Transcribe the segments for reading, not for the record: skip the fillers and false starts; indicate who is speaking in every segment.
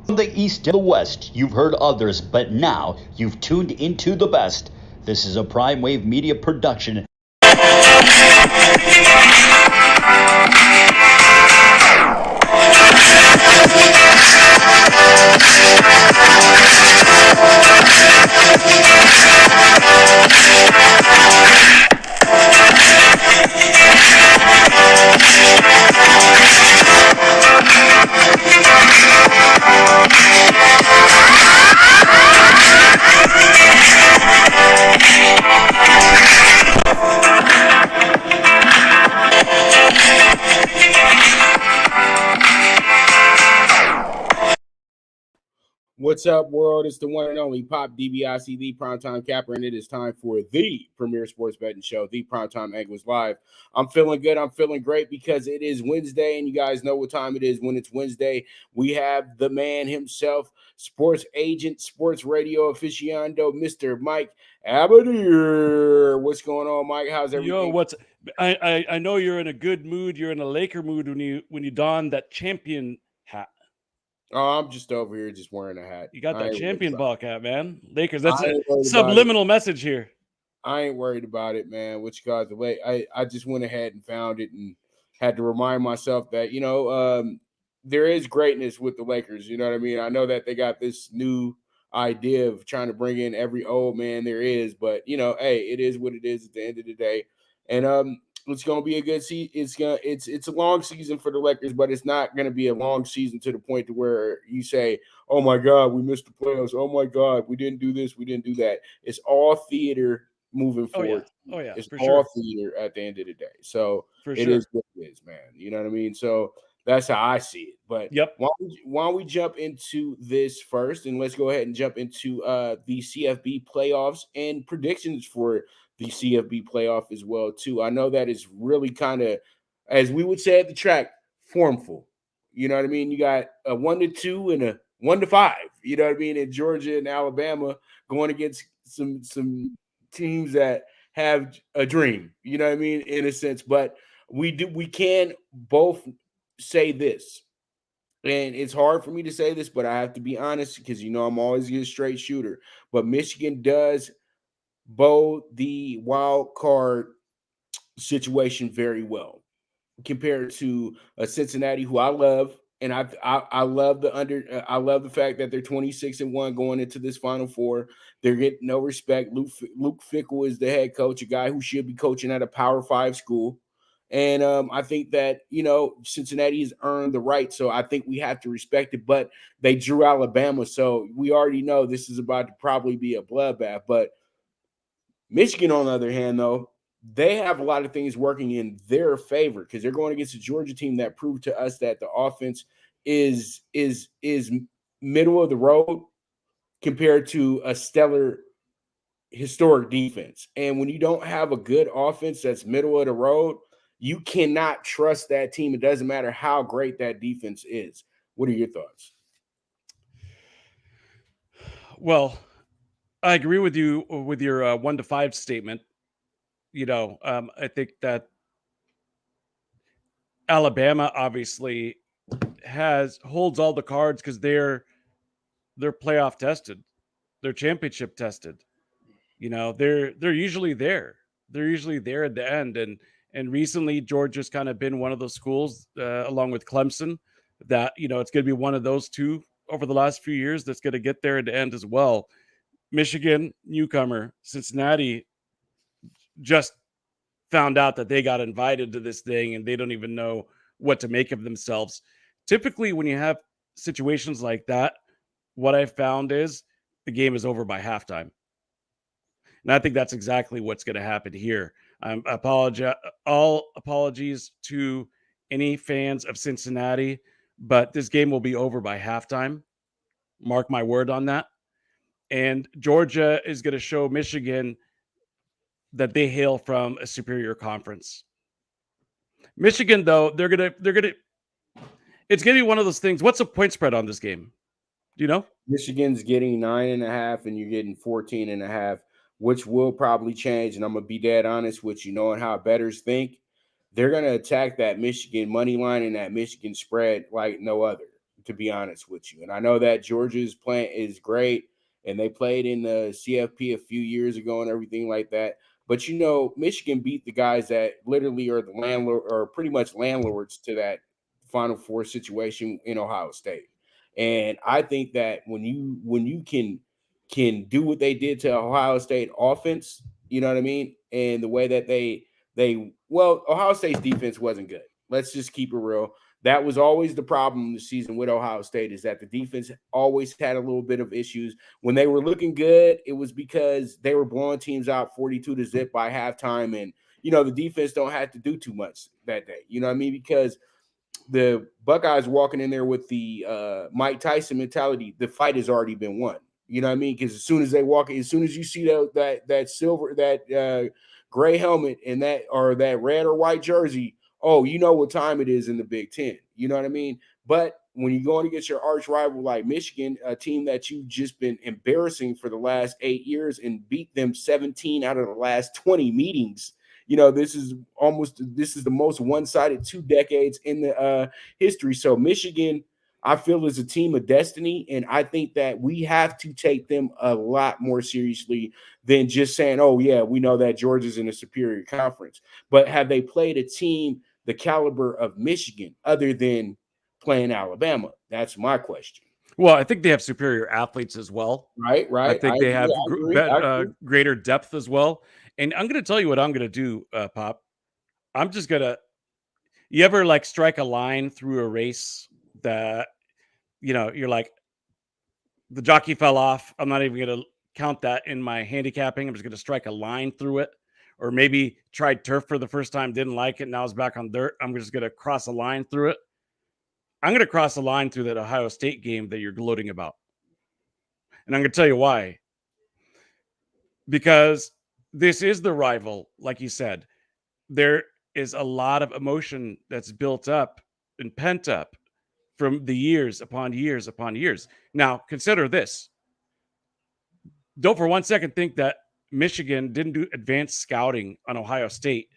Speaker 1: From the East to the West, you've heard others, but now you've tuned into the best. This is a Prime Wave Media production.
Speaker 2: What's up, world? It's the one and only Pop DBIC, the Primetime Capper, and it is time for the premier sports betting show, the Primetime Anglers Live. I'm feeling good. I'm feeling great because it is Wednesday, and you guys know what time it is when it's Wednesday. We have the man himself, sports agent, sports radio aficionado, Mr. Mike Abadir. What's going on, Mike? How's everything?
Speaker 3: Yo, I know you're in a good mood. You're in a Laker mood when you don that champion hat.
Speaker 2: Oh, I'm just over here just wearing a hat.
Speaker 3: You got that champion ball cap, man. Lakers. That's
Speaker 2: I
Speaker 3: a
Speaker 2: ain't worried about
Speaker 3: subliminal message here.
Speaker 2: I ain't worried about it, man. What you guys delay? I just went ahead and found it and had to remind myself that, there is greatness with the Lakers. You know what I mean? I know that they got this new idea of trying to bring in every old man there is, but hey, it is what it is at the end of the day. And it's gonna be a good season. It's a long season for the Lakers, but it's not gonna be a long season to the point to where you say, "Oh my God, we missed the playoffs. Oh my God, we didn't do this, we didn't do that." It's all theater moving forward.
Speaker 3: Oh yeah,
Speaker 2: it's
Speaker 3: for
Speaker 2: all
Speaker 3: sure.
Speaker 2: theater at the end of the day. So
Speaker 3: For
Speaker 2: it
Speaker 3: sure.
Speaker 2: is what it is, man. You know what I mean? So that's how I see it. But
Speaker 3: Yep.
Speaker 2: why don't we jump into this first, and let's go ahead and jump into the CFB playoffs and predictions for the CFB playoff as well too. I know that is really kind of, as we would say at the track, formful. You know what I mean? You got a 1-2 and a 1-5. You know what I mean? In Georgia and Alabama going against some teams that have a dream. You know what I mean? In a sense, but we can both say this. And it's hard for me to say this, but I have to be honest because I'm always a straight shooter. But Michigan does bow the wild card situation very well compared to Cincinnati, who I love, and I love I love the fact that they're 26-1 going into this Final Four. They're getting no respect. Luke Fickell is the head coach, a guy who should be coaching at a Power 5 school. And I think that, Cincinnati has earned the right. So I think we have to respect it. But they drew Alabama. So we already know this is about to probably be a bloodbath. But Michigan, on the other hand, though, they have a lot of things working in their favor because they're going against a Georgia team that proved to us that the offense is middle of the road compared to a stellar historic defense. And when you don't have a good offense that's middle of the road, you cannot trust that team. It doesn't matter how great that defense is. What are your thoughts?
Speaker 3: Well, I agree with you with your 1-5 statement. I think that Alabama obviously holds all the cards because they're playoff tested, they're championship tested. They're usually there. They're usually there at the end, and recently Georgia's kind of been one of those schools, along with Clemson, that it's going to be one of those two over the last few years that's going to get there at the end as well. Michigan, newcomer. Cincinnati just found out that they got invited to this thing and they don't even know what to make of themselves. Typically, when you have situations like that, what I found is the game is over by halftime. And I think that's exactly what's going to happen here. All apologies to any fans of Cincinnati, but this game will be over by halftime. Mark my word on that. And Georgia is going to show Michigan that they hail from a superior conference. Michigan, though, it's going to be one of those things. What's the point spread on this game? Do you know?
Speaker 2: Michigan's getting 9.5 and you're getting 14.5, which will probably change. And I'm going to be dead honest with you, knowing how bettors think. They're going to attack that Michigan money line and that Michigan spread like no other. to be honest with you. And I know that Georgia's plan is great, and they played in the CFP a few years ago and everything like that. But Michigan beat the guys that literally are the landlord or pretty much landlords to that Final Four situation in Ohio State. And I think that when you can do what they did to Ohio State offense, you know what I mean, and the way that Ohio State's defense wasn't good. Let's just keep it real. That was always the problem this season with Ohio State, is that the defense always had a little bit of issues. When they were looking good, it was because they were blowing teams out 42-0 by halftime. And, the defense don't have to do too much that day. You know what I mean? Because the Buckeyes walking in there with the Mike Tyson mentality, the fight has already been won. You know what I mean? Because as soon as they walk, as soon as you see that silver, that gray helmet and that red or white jersey, oh, you know what time it is in the Big Ten. You know what I mean? But when you're going against your arch rival like Michigan, a team that you've just been embarrassing for the last 8 years and beat them 17 out of the last 20 meetings, this is the most one-sided 2 decades in the history. So Michigan, I feel, is a team of destiny, and I think that we have to take them a lot more seriously than just saying, oh, yeah, we know that Georgia's in a superior conference. But have they played a team the caliber of Michigan other than playing Alabama? That's my question.
Speaker 3: Well, I think they have superior athletes as well.
Speaker 2: Right.
Speaker 3: I think they have greater depth as well. And I'm going to tell you what I'm going to do, Pop. I'm just going to – you ever like strike a line through a race that, you're like, the jockey fell off. I'm not even going to count that in my handicapping. I'm just going to strike a line through it. Or maybe tried turf for the first time, didn't like it, now it's back on dirt. I'm just going to cross a line through it. I'm going to cross a line through that Ohio State game that you're gloating about. And I'm going to tell you why. Because this is the rival, like you said. There is a lot of emotion that's built up and pent up from the years upon years upon years. Now, consider this. Don't for one second think that Michigan didn't do advanced scouting on Ohio State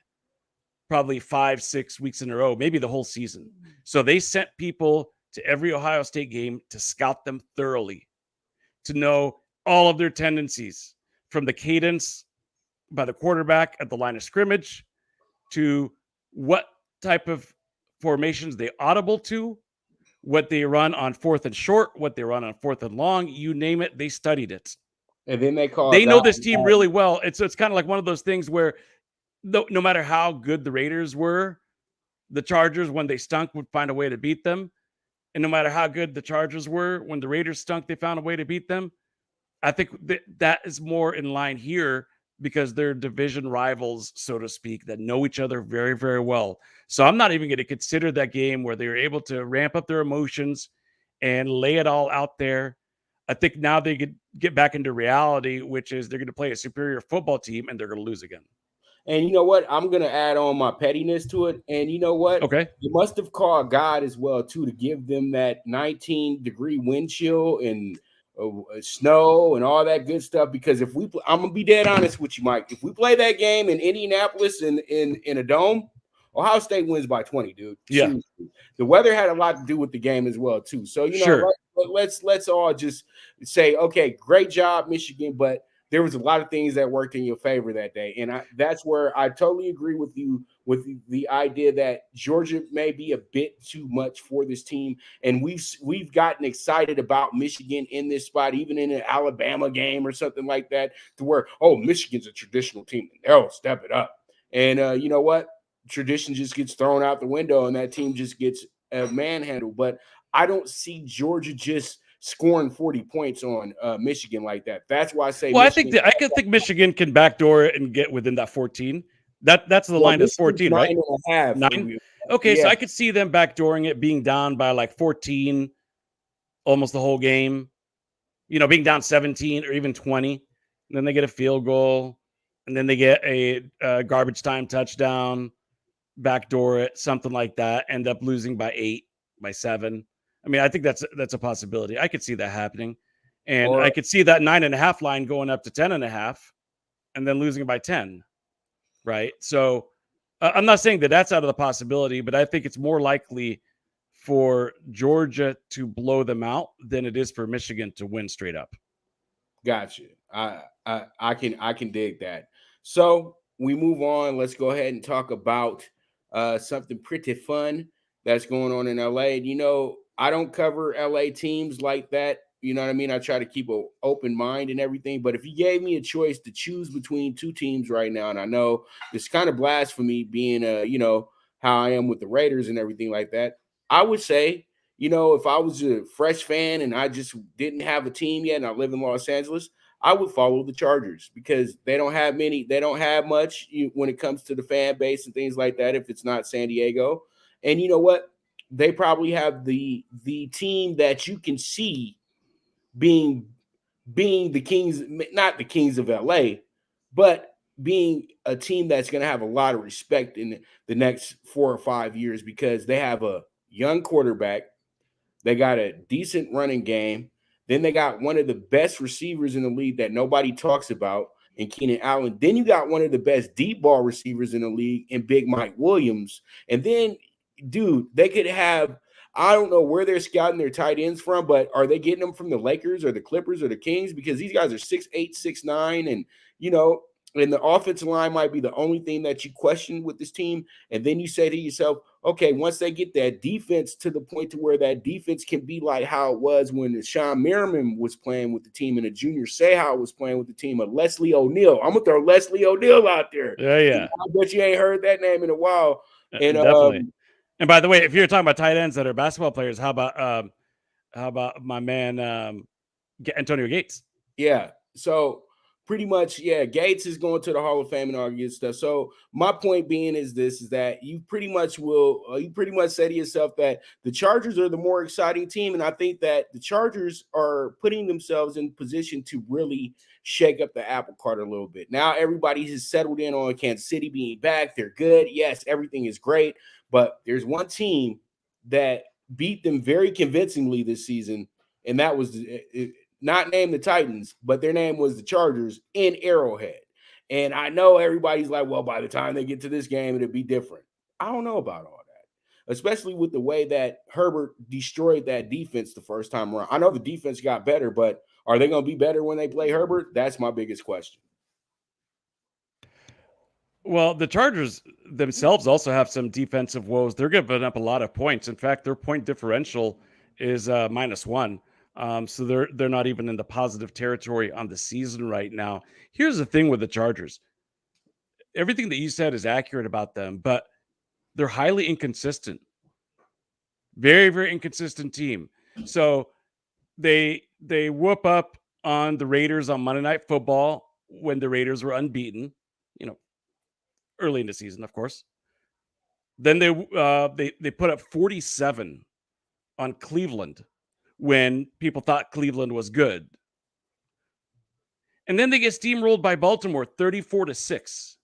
Speaker 3: probably 5-6 weeks in a row, maybe the whole season. So they sent people to every Ohio State game to scout them thoroughly, to know all of their tendencies, from the cadence by the quarterback at the line of scrimmage to what type of formations they audible to, what they run on 4th and short, what they run on 4th and long, you name it, they studied it.
Speaker 2: And then they
Speaker 3: know this team really well. It's kind of like one of those things where no matter how good the Raiders were, the Chargers, when they stunk, would find a way to beat them. And no matter how good the Chargers were, when the Raiders stunk, they found a way to beat them. I think that is more in line here because they're division rivals, so to speak, that know each other very, very well. So I'm not even going to consider that game where they were able to ramp up their emotions and lay it all out there. I think now they could get back into reality, which is they're going to play a superior football team and they're going to lose again.
Speaker 2: And you know what? I'm going to add on my pettiness to it. And you know what?
Speaker 3: Okay.
Speaker 2: You must have called God as well, too, to give them that 19-degree wind chill and snow and all that good stuff. Because I'm going to be dead honest with you, Mike. If we play that game in Indianapolis in a dome, Ohio State wins by 20, dude.
Speaker 3: Yeah.
Speaker 2: Seriously. The weather had a lot to do with the game as well, too. So,
Speaker 3: sure.
Speaker 2: Let's all just say, okay, great job, Michigan, but there was a lot of things that worked in your favor that day. And that's where I totally agree with you with the idea that Georgia may be a bit too much for this team. And we've gotten excited about Michigan in this spot, even in an Alabama game or something like that, to where, oh, Michigan's a traditional team. They'll step it up. And you know what? Tradition just gets thrown out the window and that team just gets manhandled. But I don't see Georgia just scoring 40 points on Michigan like that. That's why I say.
Speaker 3: Well, Michigan, I think Michigan can backdoor it and get within that 14. That's the line. That's 14, right?
Speaker 2: 9.5.
Speaker 3: 9. Okay, yeah. So I could see them backdooring it, being down by like 14, almost the whole game. Being down 17 or even 20, and then they get a field goal, and then they get a garbage time touchdown, backdoor it, something like that. End up losing by 8, by 7. I mean, I think that's a possibility. I could see that happening. And I could see that 9.5 line going up to 10.5 and then losing by 10. Right. So I'm not saying that that's out of the possibility, but I think it's more likely for Georgia to blow them out than it is for Michigan to win straight up.
Speaker 2: Gotcha. I can dig that. So we move on. Let's go ahead and talk about something pretty fun that's going on in LA. You know, I don't cover LA teams like that. You know what I mean? I try to keep an open mind and everything. But if you gave me a choice to choose between two teams right now, and I know it's kind of blasphemy being you know, how I am with the Raiders and everything like that, I would say, you know, if I was a fresh fan and I just didn't have a team yet and I live in Los Angeles, I would follow the Chargers because they don't have much when it comes to the fan base and things like that if it's not San Diego. And you know what? They probably have the team that you can see being the Kings, not the Kings of LA, but being a team that's going to have a lot of respect in the next 4 or 5 years because they have a young quarterback. They got a decent running game. Then they got one of the best receivers in the league that nobody talks about in Keenan Allen. Then you got one of the best deep ball receivers in the league in Big Mike Williams. And then, dude, they could have, I don't know where they're scouting their tight ends from, but are they getting them from the Lakers or the Clippers or the Kings? Because these guys are 6'8", 6'9", and, you know, and the offensive line might be the only thing that you question with this team. And then you say to yourself, okay, once they get that defense to the point to where that defense can be like how it was when Sean Merriman was playing with the team and the junior Seau was playing with the team of Leslie O'Neal. I'm going to throw Leslie O'Neal out there.
Speaker 3: Yeah.
Speaker 2: I bet you ain't heard that name in a while. And
Speaker 3: Definitely. And by the way, if you're talking about tight ends that are basketball players, how about my man Antonio Gates?
Speaker 2: Yeah. So pretty much, yeah, Gates is going to the Hall of Fame and all good stuff. So my point being is that you pretty much say to yourself that the Chargers are the more exciting team. And I think that the Chargers are putting themselves in position to really shake up the apple cart a little bit. Now everybody has settled in on Kansas City being back. They're good. Yes, everything is great. But there's one team that beat them very convincingly this season, and that was not named the Titans, but their name was the Chargers in Arrowhead. And I know everybody's like, well, by the time they get to this game, it'll be different. I don't know about all that, especially with the way that Herbert destroyed that defense the first time around. I know the defense got better, but are they going to be better when they play Herbert? That's my biggest question.
Speaker 3: Well, the Chargers themselves also have some defensive woes. They're giving up a lot of points. In fact, their point differential is -1. So they're not even in the positive territory on the season right now. Here's the thing with the Chargers. Everything that you said is accurate about them, but they're highly inconsistent. Very, very inconsistent team. So they whoop up on the Raiders on Monday Night Football when the Raiders were unbeaten, early in the season, of course. Then they put up 47 on Cleveland when people thought Cleveland was good. And then they get steamrolled by Baltimore 34-6.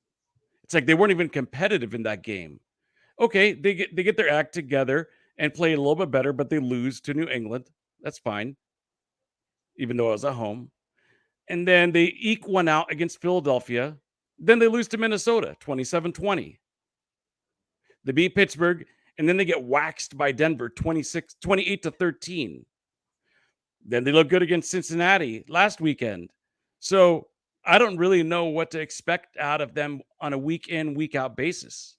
Speaker 3: It's like they weren't even competitive in that game. Okay, they get their act together and play a little bit better, but they lose to New England. That's fine, even though it was at home. And then they eke one out against Philadelphia. Then they lose to Minnesota 27-20. They beat Pittsburgh, and then they get waxed by Denver 28-13. Then they look good against Cincinnati last weekend. So I don't really know what to expect out of them on a week in, week out basis.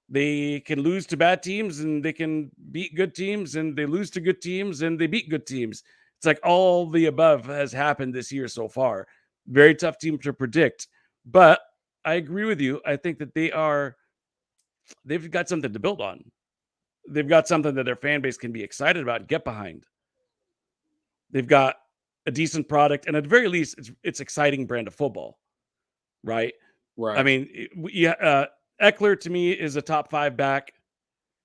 Speaker 3: They can lose to bad teams and they can beat good teams, and they lose to good teams and they beat good teams. It's like all the above has happened this year so far. Very tough team to predict. But I agree with you. I think that they've got something to build on. They've got something that their fan base can be excited about and get behind. They've got a decent product, and at the very least, it's exciting brand of football, right?
Speaker 2: Right.
Speaker 3: I mean, Eckler to me is a top 5 back.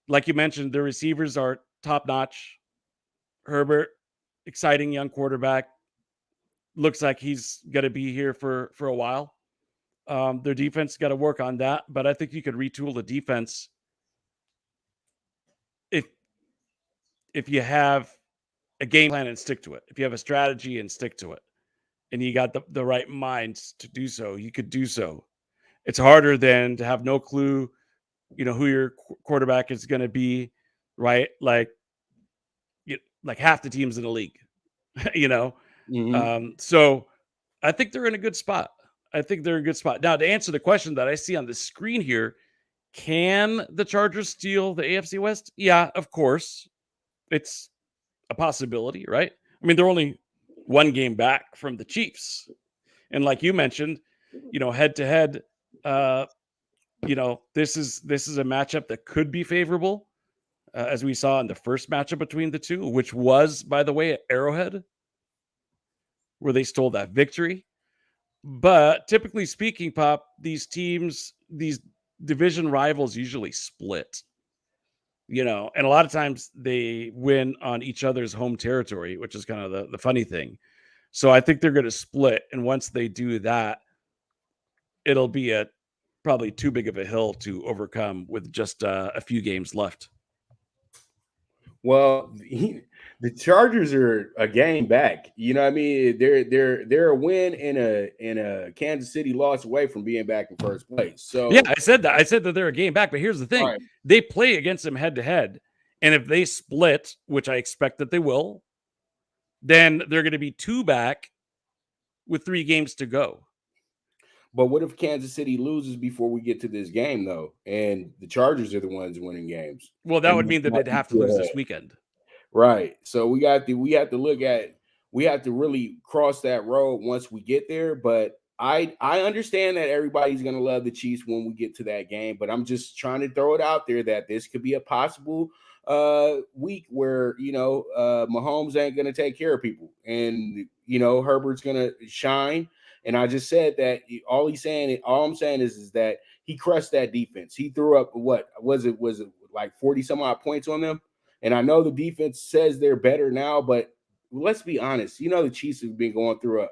Speaker 3: Like you mentioned, the receivers are top notch. Herbert, exciting young quarterback. Looks like he's going to be here for a while. Their defense got to work on that, but I think you could retool the defense if you have a game plan and stick to it. If you have a strategy and stick to it, and you got the right minds to do so, you could do so. It's harder than to have no clue, who your quarterback is going to be. right? Like half the teams in the league, you know. So I think they're in a good spot. I think they're in a good spot. Now, to answer the question that I see on the screen here, can the Chargers steal the AFC West? Yeah, of course. It's a possibility, right? I mean, they're only one game back from the Chiefs. And like you mentioned, head to head, this is a matchup that could be favorable, as we saw in the first matchup between the two, which was, by the way, at Arrowhead, where they stole that victory. But typically speaking, Pop, these division rivals usually split, and a lot of times they win on each other's home territory, which is kind of the funny thing. So I think they're going to split. And once they do that, it'll be probably too big of a hill to overcome with just a few games left.
Speaker 2: Well, the Chargers are a game back. You know what I mean? They're a win and a Kansas City loss away from being back in first place. So
Speaker 3: yeah, I said that they're a game back. But here's the thing:
Speaker 2: right.
Speaker 3: They play against them head to head, and if they split, which I expect that they will, then they're going to be 2 back with 3 games to go.
Speaker 2: But what if Kansas City loses before we get to this game, though, and the Chargers are the ones winning games?
Speaker 3: Well, that would mean that they'd have to lose this weekend.
Speaker 2: Right. So we have to really cross that road once we get there. But I understand that everybody's going to love the Chiefs when we get to that game, but I'm just trying to throw it out there that this could be a possible week where, Mahomes ain't going to take care of people, and, Herbert's going to shine. And I just said that all I'm saying is that he crushed that defense. He threw up, what was it like 40 some odd points on them? And I know the defense says they're better now, but let's be honest. The Chiefs have been going through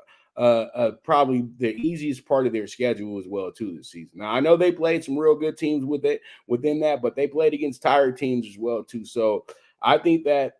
Speaker 2: probably the easiest part of their schedule as well too this season. Now I know they played some real good teams within that, but they played against tired teams as well too. So I think that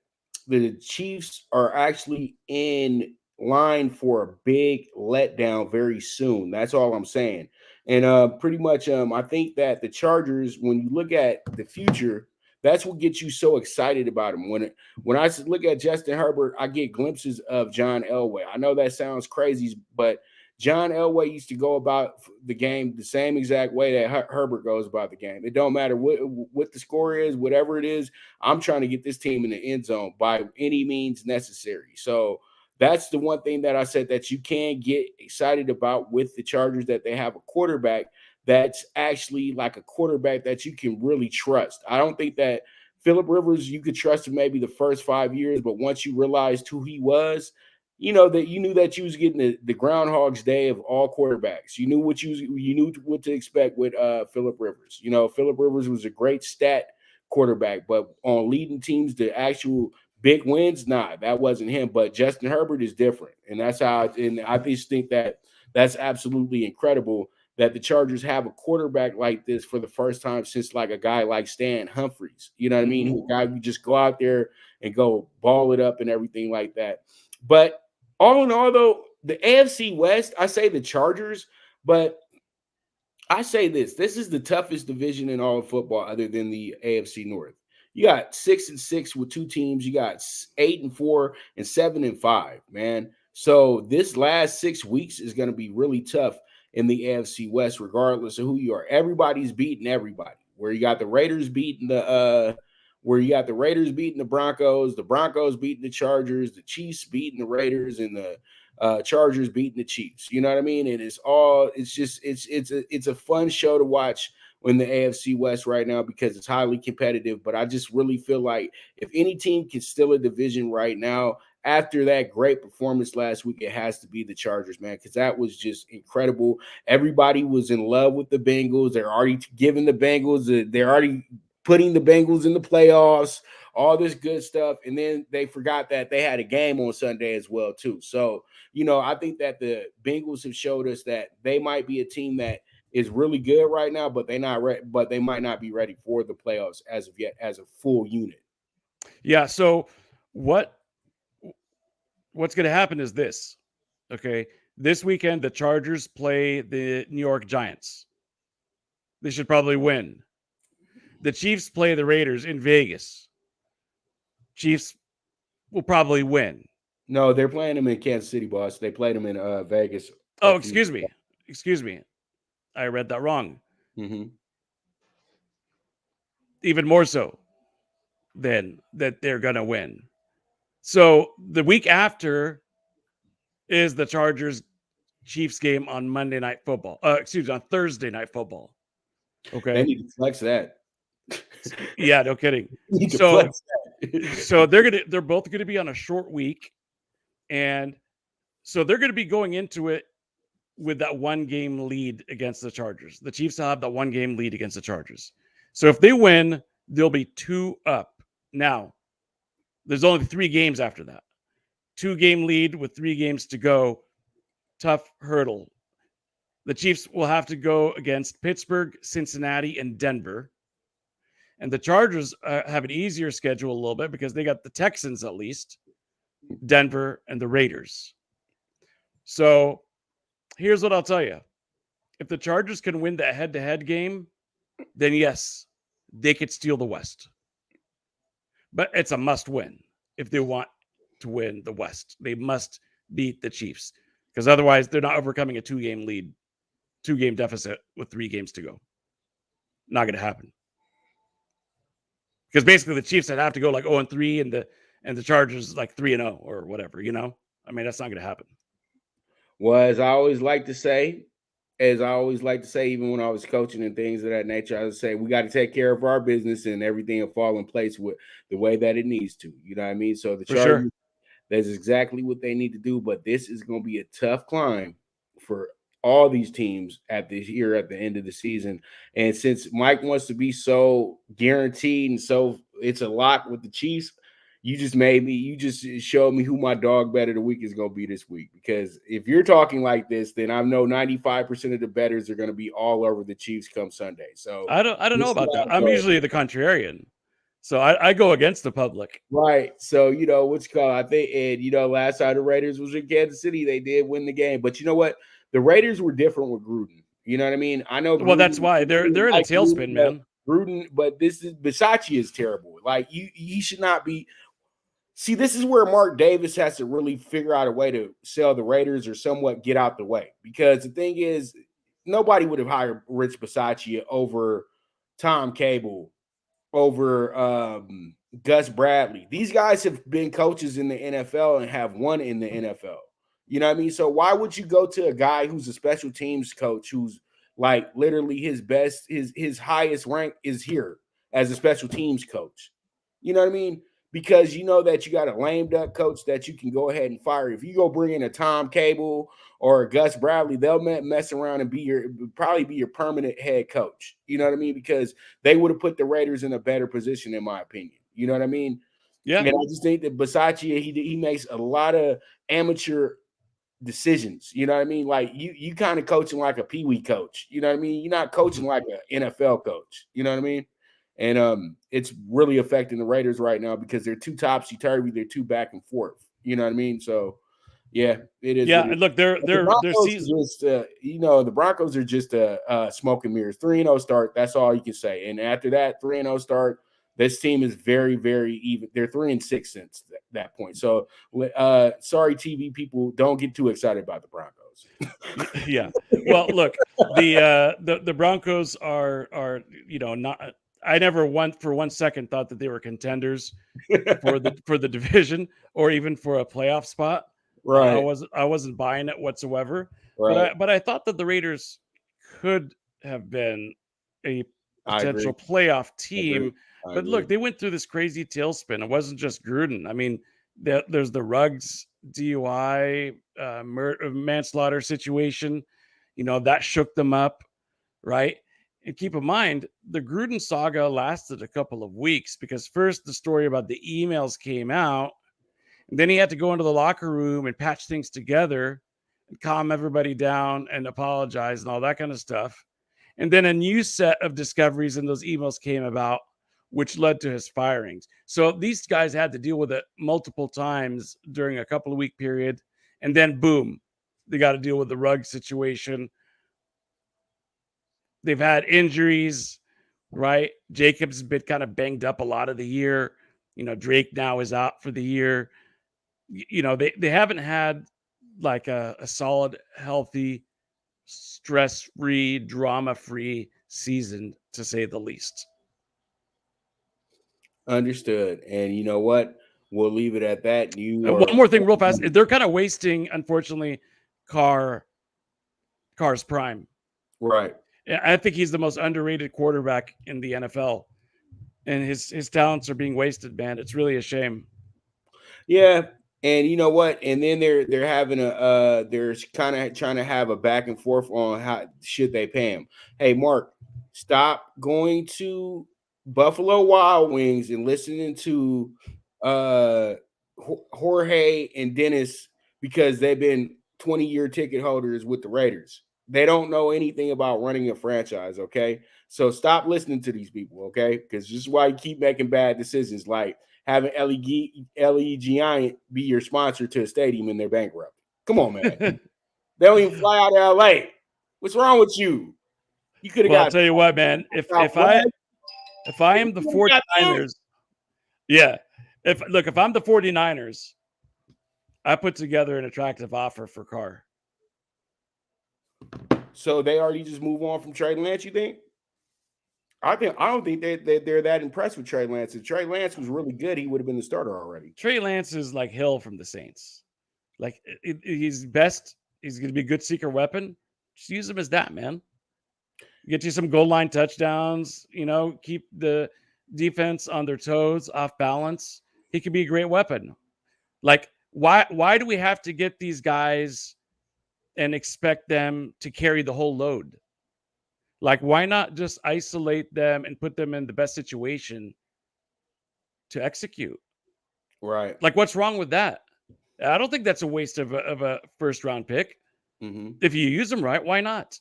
Speaker 2: the Chiefs are actually in line for a big letdown very soon. That's all I'm saying. And pretty much I think that the Chargers, when you look at the future, that's what gets you so excited about him. When I look at Justin Herbert, I get glimpses of John Elway. I know that sounds crazy, but John Elway used to go about the game the same exact way that Herbert goes about the game. It don't matter what the score is, whatever it is. I'm trying to get this team in the end zone by any means necessary. So that's the one thing that I said that you can get excited about with the Chargers, that they have a quarterback that's actually like a quarterback that you can really trust. I don't think that Phillip Rivers, you could trust him maybe the first 5 years, but once you realized who he was, you knew that you was getting the Groundhog's Day of all quarterbacks. You knew what to expect with Phillip Rivers. Phillip Rivers was a great stat quarterback, but on leading teams to actual big wins, nah, that wasn't him. But Justin Herbert is different, and I just think that that's absolutely incredible that the Chargers have a quarterback like this for the first time since like a guy like Stan Humphries. You know what I mean? A guy who just go out there and go ball it up and everything like that. But all in all, though, the AFC West, I say the Chargers, but I say this is the toughest division in all of football other than the AFC North. You got 6-6 with 2 teams. You got 8-4 and 7-5, man. So this last 6 weeks is going to be really tough in the AFC West, regardless of who you are. Everybody's beating everybody. Where you got the Raiders beating the Broncos beating the Chargers, the Chiefs beating the Raiders, and the Chargers beating the Chiefs. You know what I mean? And it's a fun show to watch in the AFC West right now because it's highly competitive. But I just really feel like if any team can steal a division right now, after that great performance last week, it has to be the Chargers, man, because that was just incredible. Everybody was in love with the Bengals. They're already giving the Bengals, they're already putting the Bengals in the playoffs, all this good stuff. And then they forgot that they had a game on Sunday as well, too. So, I think that the Bengals have showed us that they might be a team that is really good right now, but they might not be ready for the playoffs as of yet as a full unit.
Speaker 3: Yeah. So what's going to happen is this. Okay. This weekend, the Chargers play the New York Giants. They should probably win. The Chiefs play the Raiders in Vegas. Chiefs will probably win.
Speaker 2: No, they're playing them in Kansas City, boss. They played them in Vegas.
Speaker 3: Oh, excuse me. I read that wrong.
Speaker 2: Mm-hmm.
Speaker 3: Even more so than that they're going to win. So the week after is the Chargers Chiefs game on Monday Night Football. On Thursday Night Football. Okay.
Speaker 2: They need to flex that.
Speaker 3: Yeah, no kidding.
Speaker 2: Need to
Speaker 3: So,
Speaker 2: flex that.
Speaker 3: so they're both going to be on a short week, and so they're going to be going into it with that 1-game lead against the Chargers. The Chiefs will have that 1-game lead against the Chargers. So if they win, they'll be 2 up. Now, there's only 3 games after that. 2-game lead with 3 games to go. Tough hurdle. The Chiefs will have to go against Pittsburgh, Cincinnati, and Denver. And the Chargers have an easier schedule a little bit because they got the Texans at least, Denver, and the Raiders. So here's what I'll tell you. If the Chargers can win the head-to-head game, then yes, they could steal the West. But it's a must-win if they want to win the West. They must beat the Chiefs because otherwise they're not overcoming a 2-game lead, 2-game deficit with 3 games to go. Not going to happen. Because basically the Chiefs would have to go like 0-3 and the Chargers like 3-0 or whatever, you know? I mean, that's not going to happen.
Speaker 2: Well, as I always like to say, even when I was coaching and things of that nature, I would say we got to take care of our business and everything will fall in place with the way that it needs to. You know what I mean? So the Chargers, that's exactly what they need to do. But this is going to be a tough climb for all these teams at the end of the season. And since Mike wants to be so guaranteed and so it's a lock with the Chiefs, you just showed me who my dog bet of the week is going to be this week. Because if you're talking like this, then I know 95% of the bettors are going to be all over the Chiefs come Sunday. So
Speaker 3: I don't know about that. I'm usually the contrarian. So I go against the public.
Speaker 2: Right. So, what's called, I think, and, last time the Raiders was in Kansas City, they did win the game. But you know what? The Raiders were different with Gruden. You know what I mean? I know.
Speaker 3: Well, that's why they're in a tailspin, man.
Speaker 2: Gruden, but Bisaccia is terrible. Like, he should not be. See, this is where Mark Davis has to really figure out a way to sell the Raiders or somewhat get out the way. Because the thing is, nobody would have hired Rich Bisaccia over Tom Cable, over Gus Bradley. These guys have been coaches in the NFL and have won in the NFL. You know what I mean? So why would you go to a guy who's a special teams coach who's like literally his highest rank is here as a special teams coach? You know what I mean? Because you know that you got a lame duck coach that you can go ahead and fire. If you go bring in a Tom Cable or a Gus Bradley, they'll mess around and probably be your permanent head coach. You know what I mean? Because they would have put the Raiders in a better position, in my opinion. You know what I mean?
Speaker 3: Yeah.
Speaker 2: And I just think that Bisaccia, he makes a lot of amateur decisions. You know what I mean? Like you kind of coaching like a peewee coach. You know what I mean? You're not coaching like an NFL coach. You know what I mean? And it's really affecting the Raiders right now because they're too topsy-turvy. They're too back and forth. You know what I mean? So, yeah, it is.
Speaker 3: Yeah, and look, their season.
Speaker 2: The Broncos are just smoke and mirrors. 3-0 start. That's all you can say. And after that 3-0 start, this team is very, very even. They're 3-6 since that point. So, sorry, TV people, don't get too excited about the Broncos.
Speaker 3: Yeah. Well, look, the Broncos are not. I never for one second thought that they were contenders for the division or even for a playoff spot.
Speaker 2: Right.
Speaker 3: I wasn't buying it whatsoever.
Speaker 2: Right.
Speaker 3: But I thought that the Raiders could have been a potential playoff team. But look, they went through this crazy tailspin. It wasn't just Gruden. I mean, there's the Ruggs DUI manslaughter situation. That shook them up, right? And keep in mind, the Gruden saga lasted a couple of weeks because first the story about the emails came out, and then he had to go into the locker room and patch things together and calm everybody down and apologize and all that kind of stuff. And then a new set of discoveries in those emails came about, which led to his firings. So these guys had to deal with it multiple times during a couple of week period. And then boom, they got to deal with the Ruggs situation. They've had injuries, right? Jacobs has been kind of banged up a lot of the year. Drake now is out for the year. They haven't had like a solid, healthy, stress-free, drama-free season, to say the least.
Speaker 2: Understood. And you know what? We'll leave it at that.
Speaker 3: One more thing real fast. They're kind of wasting, unfortunately, Carr's prime.
Speaker 2: Right.
Speaker 3: I think he's the most underrated quarterback in the NFL. And his talents are being wasted, man. It's really a shame.
Speaker 2: Yeah. And you know what? And then they're having they're kind of trying to have a back and forth on how should they pay him. Hey, Mark, stop going to Buffalo Wild Wings and listening to Jorge and Dennis because they've been 20-year ticket holders with the Raiders. They don't know anything about running a franchise, okay? So stop listening to these people, okay? Because this is why you keep making bad decisions, like having LE Giant be your sponsor to a stadium and they're bankrupt. Come on, man. They don't even fly out of LA. What's wrong with you? You could have got.
Speaker 3: I'll tell you what, man. If I am the 49ers, yeah. If I'm the 49ers, I put together an attractive offer for Carr.
Speaker 2: So they already just move on from Trey Lance, you think? I don't think they're that impressed with Trey Lance. If Trey Lance was really good, he would have been the starter already.
Speaker 3: Trey Lance is like Hill from the Saints. Like he's best. He's going to be a good secret weapon. Just use him as that, man. Get you some goal line touchdowns. Keep the defense on their toes, off balance. He could be a great weapon. Like why do we have to get these guys and expect them to carry the whole load? Like, why not just isolate them and put them in the best situation to execute?
Speaker 2: Right.
Speaker 3: Like, what's wrong with that? I don't think that's a waste of a first-round pick.
Speaker 2: Mm-hmm.
Speaker 3: If you use them right, why not?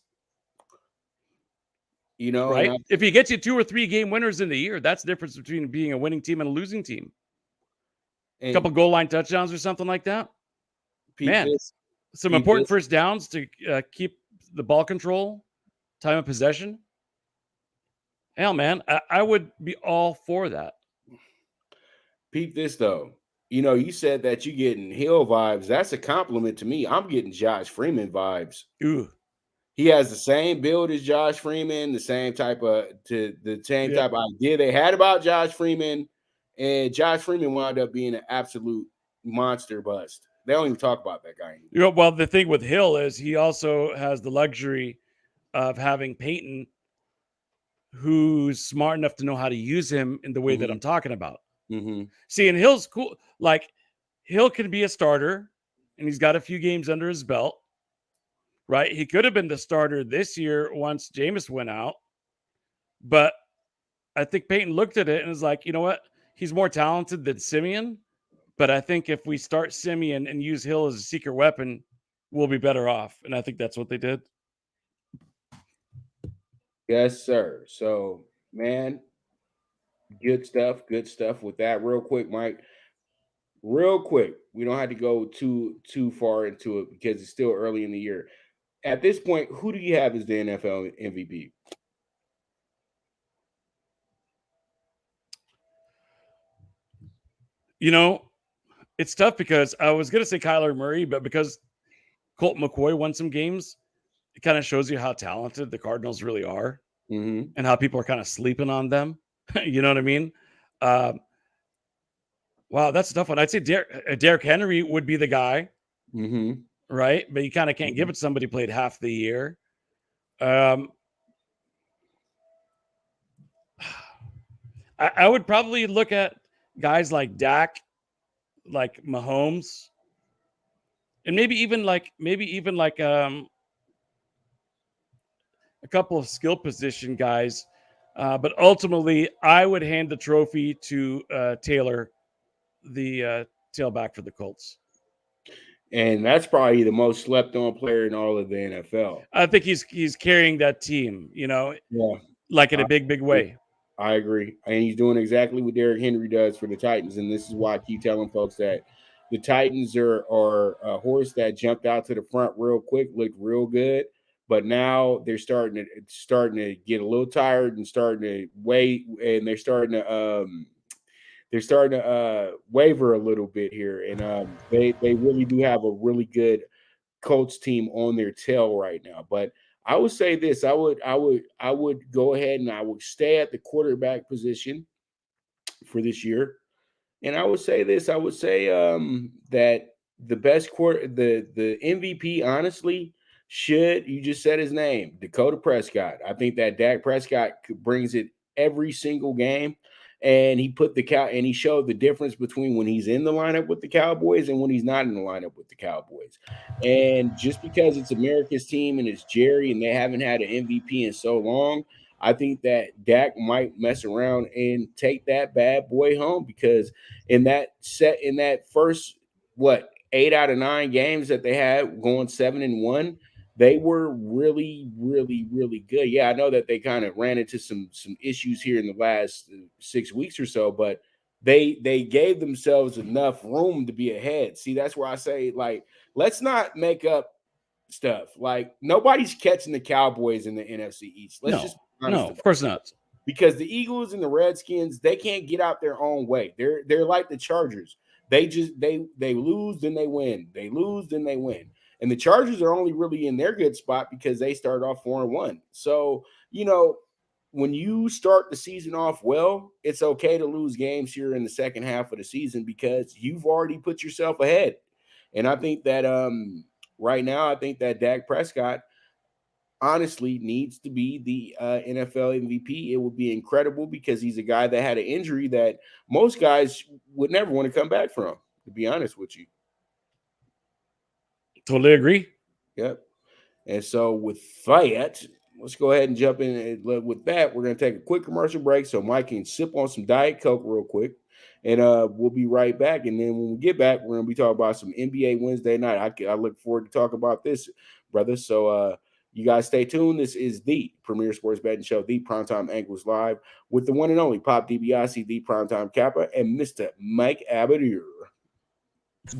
Speaker 2: Right?
Speaker 3: If he gets you 2 or 3 game winners in the year, that's the difference between being a winning team and a losing team. A couple goal line touchdowns or something like that. Some important first downs to keep the ball control. Time of possession. Hell, man, I would be all for that.
Speaker 2: Peep this, though. You said that you're getting Hill vibes. That's a compliment to me. I'm getting Josh Freeman vibes.
Speaker 3: Ooh.
Speaker 2: He has the same build as Josh Freeman, the same type of idea they had about Josh Freeman. And Josh Freeman wound up being an absolute monster bust. They don't even talk about that guy anymore.
Speaker 3: Well, the thing with Hill is he also has the luxury of having Peyton, who's smart enough to know how to use him in the way that I'm talking about.
Speaker 2: Mm-hmm.
Speaker 3: See, and Hill's cool. Like, Hill can be a starter, and he's got a few games under his belt, right? He could have been the starter this year once Jameis went out, but I think Peyton looked at it and was like, you know what? He's more talented than Simeon, but I think if we start Simeon and use Hill as a secret weapon, we'll be better off. And I think that's what they did.
Speaker 2: Yes, sir. So, man, good stuff with that. Real quick, Mike. Real quick. We don't have to go too far into it because it's still early in the year. At this point, who do you have as the NFL MVP?
Speaker 3: It's tough because I was going to say Kyler Murray, but because Colt McCoy won some games, it kind of shows you how talented the Cardinals really are and how people are kind of sleeping on them. You know what I mean? Wow, that's a tough one. I'd say Derrick Henry would be the guy, right? But you kind of can't give it to somebody who played half the year. I would probably look at guys like Dak, like Mahomes, and maybe even like a couple of skill position guys. But ultimately, I would hand the trophy to Taylor, the tailback for the Colts.
Speaker 2: And that's probably the most slept on player in all of the NFL.
Speaker 3: I think he's carrying that team, like in a big way.
Speaker 2: I agree. And he's doing exactly what Derrick Henry does for the Titans. And this is why I keep telling folks that the Titans are a horse that jumped out to the front real quick, looked real good. But now they're starting to get a little tired and starting to wait. And they're starting to they're starting to waver a little bit here, and they really do have a really good Colts team on their tail right now. But I would say this: I would go ahead and I would stay at the quarterback position for this year. And I would say this: I would say that the best the MVP, honestly, you just said his name, Dakota Prescott. I think that Dak Prescott brings it every single game, and he showed the difference between when he's in the lineup with the Cowboys and when he's not in the lineup with the Cowboys. And just because it's America's team and it's Jerry and they haven't had an MVP in so long, I think that Dak might mess around and take that bad boy home, because in that first 8 out of 9 games that they had going 7-1, they were really, really, really good. Yeah, I know that they kind of ran into some issues here in the last 6 weeks or so, but they gave themselves enough room to be ahead. See, that's where I say, like, let's not make up stuff. Like, nobody's catching the Cowboys in the NFC East. Let's just be honest
Speaker 3: of course not.
Speaker 2: Because the Eagles and the Redskins, they can't get out their own way. They're like the Chargers. They lose, then they win. They lose, then they win. And the Chargers are only really in their good spot because they started off 4-1. So, when you start the season off well, it's okay to lose games here in the second half of the season because you've already put yourself ahead. And I think that right now, I think that Dak Prescott honestly needs to be the NFL MVP. It would be incredible because he's a guy that had an injury that most guys would never want to come back from, to be honest with you.
Speaker 3: Totally agree.
Speaker 2: Yep. And so with that, let's go ahead and jump in. With that, we're going to take a quick commercial break so Mike can sip on some Diet Coke real quick. And we'll be right back. And then when we get back, we're going to be talking about some NBA Wednesday night. I look forward to talk about this, brother. So you guys stay tuned. This is the premier sports betting show, the Primetime Angles Live, with the one and only Pop DiBiase, the Primetime Kappa, and Mr. Mike Abadir.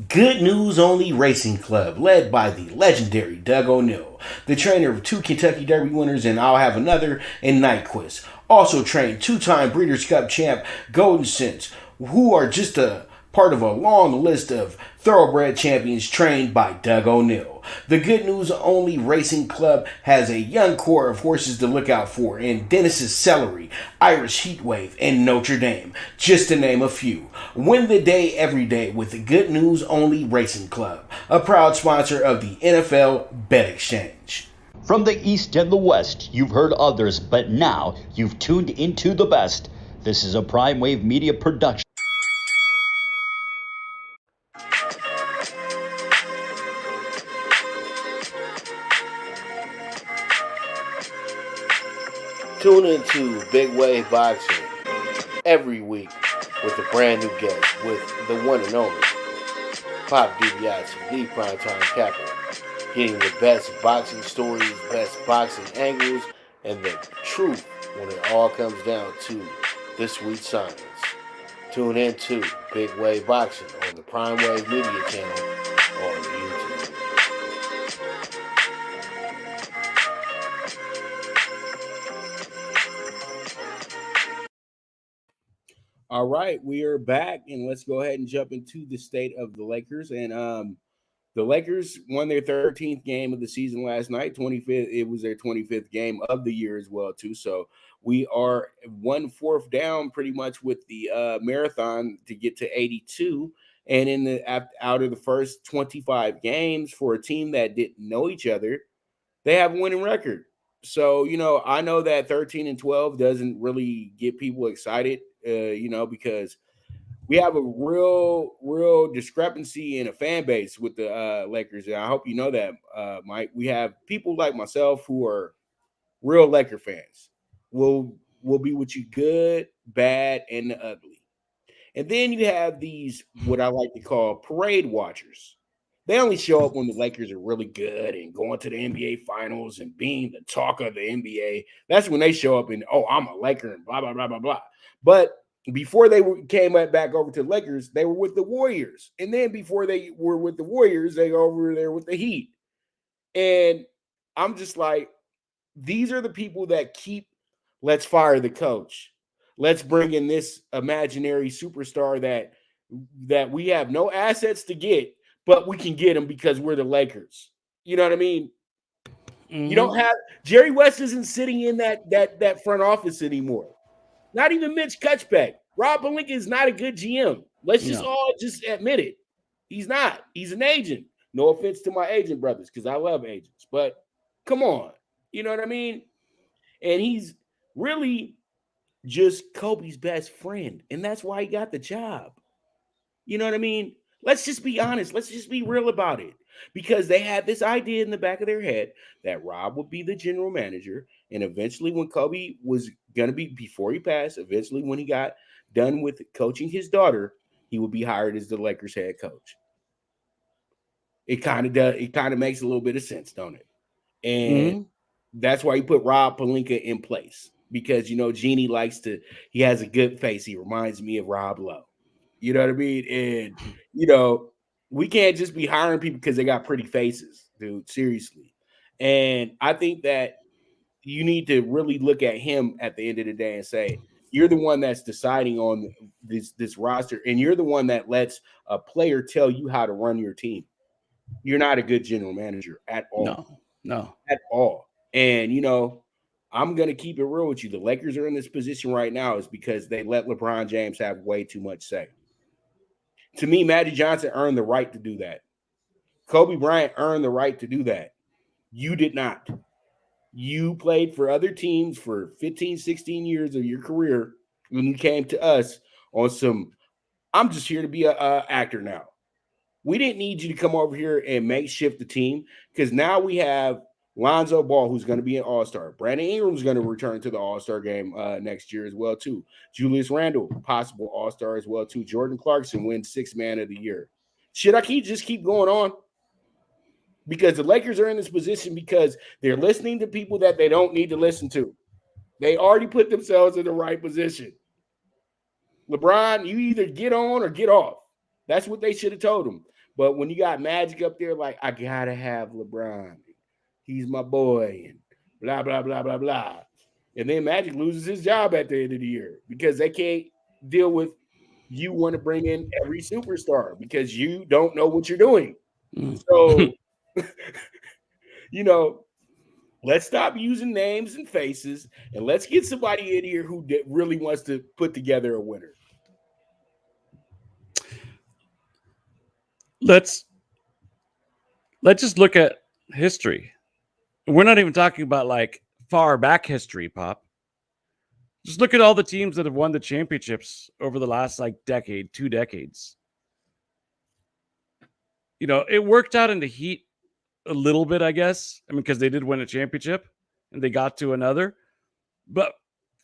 Speaker 4: Good News Only Racing Club, led by the legendary Doug O'Neill, the trainer of 2 Kentucky Derby winners and I'll Have Another and Nyquist. Also trained 2-time Breeders' Cup champ Golden Sense, who are just a part of a long list of thoroughbred champions trained by Doug O'Neill. The Good News Only Racing Club has a young core of horses to look out for in Dennis's Celery, Irish Heatwave, and Notre Dame, just to name a few. Win the day every day with the Good News Only Racing Club, a proud sponsor of the NFL Bet Exchange.
Speaker 1: From the East and the West, you've heard others, but now you've tuned into the best. This is a Prime Wave Media production.
Speaker 5: Tune into Big Wave Boxing every week with a brand new guest with the one and only Pop DiBiase, the Primetime Kappa, getting the best boxing stories, best boxing angles, and the truth when it all comes down to the sweet science. Tune in to Big Wave Boxing on the Prime Wave Media channel on YouTube.
Speaker 2: All right, we are back, and let's go ahead and jump into the state of the Lakers. And the Lakers won their 13th game of the season last night. 25th, it was their 25th game of the year as well, too. So we are 1/4 down pretty much with the marathon to get to 82. And out of the first 25 games for a team that didn't know each other, they have a winning record. So, I know that 13-12 doesn't really get people excited, because we have a real discrepancy in a fan base with the Lakers. And I hope you know that, Mike. We have people like myself who are real Laker fans. We'll be with you good, bad, and the ugly. And then you have these, what I like to call parade watchers. They only show up when the Lakers are really good and going to the NBA Finals and being the talk of the NBA. That's when they show up and, I'm a Laker and blah, blah, blah, blah, blah. But before they came back over to the Lakers, they were with the Warriors. And then before they were with the Warriors, they go over there with the Heat. And I'm just like, these are the people that keep, let's fire the coach. let's bring in this imaginary superstar that we have no assets to get, but we can get him because we're the Lakers. You know what I mean? You don't have Jerry West isn't sitting in that front office anymore. Not even Mitch Kutchbeck. Rob Pelinka is not a good GM. Let's just all just admit it. He's not. He's an agent. No offense to my agent brothers, because I love agents, but come on. You know what I mean? And he's really just Kobe's best friend, and that's why he got the job. You know what I mean? Let's just be honest. Let's just be real about it. Because they had this idea in the back of their head that Rob would be the general manager. And eventually, when Kobe was going to be, before he passed, eventually when he got done with coaching his daughter, he would be hired as the Lakers head coach. It kind of does. It kind of makes a little bit of sense, don't it? And that's why he put Rob Pelinka in place. Because, you know, Jeannie he has a good face. He reminds me of Rob Lowe. You know what I mean? And, you know, we can't just be hiring people because they got pretty faces, dude. Seriously. And I think that you need to really look at him at the end of the day and say, you're the one that's deciding on this roster, and you're the one that lets a player tell you how to run your team. You're not a good general manager at all.
Speaker 3: No.
Speaker 2: At all. And, you know, I'm going to keep it real with you. The Lakers are in this position right now is because they let LeBron James have way too much say. To me, Magic Johnson earned the right to do that. Kobe Bryant earned the right to do that. You did not. You played for other teams for 15, 16 years of your career when you came to us on some, I'm just here to be an actor now. We didn't need you to come over here and makeshift the team because now we have Lonzo Ball, who's going to be an all-star. Brandon Ingram's going to return to the all-star game next year as well, too. Julius Randle, possible all-star as well, too. Jordan Clarkson wins Sixth Man of the Year. Should I just keep going on? Because the Lakers are in this position because they're listening to people that they don't need to listen to. They already put themselves in the right position. LeBron, you either get on or get off. That's what they should have told him. But when you got Magic up there, like, I got to have LeBron. He's my boy, and blah, blah, blah, blah, blah. And then Magic loses his job at the end of the year because they can't deal with you want to bring in every superstar because you don't know what you're doing. So, you know, let's stop using names and faces, and let's get somebody in here who really wants to put together a winner.
Speaker 3: Let's just look at history. We're not even talking about like far back history, Pop. Just look at all the teams that have won the championships over the last like decade, 2 decades. You know, it worked out in the Heat a little bit, I guess. I mean, because they did win a championship and they got to another. But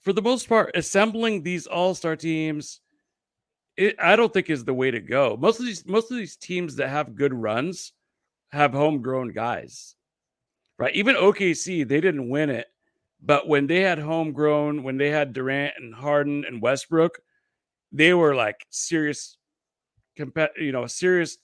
Speaker 3: for the most part, assembling these all-star teams, I don't think is the way to go. Most of these teams that have good runs have homegrown guys, right? Even OKC, they didn't win it, but when they had homegrown, when they had Durant and Harden and Westbrook, they were like serious, serious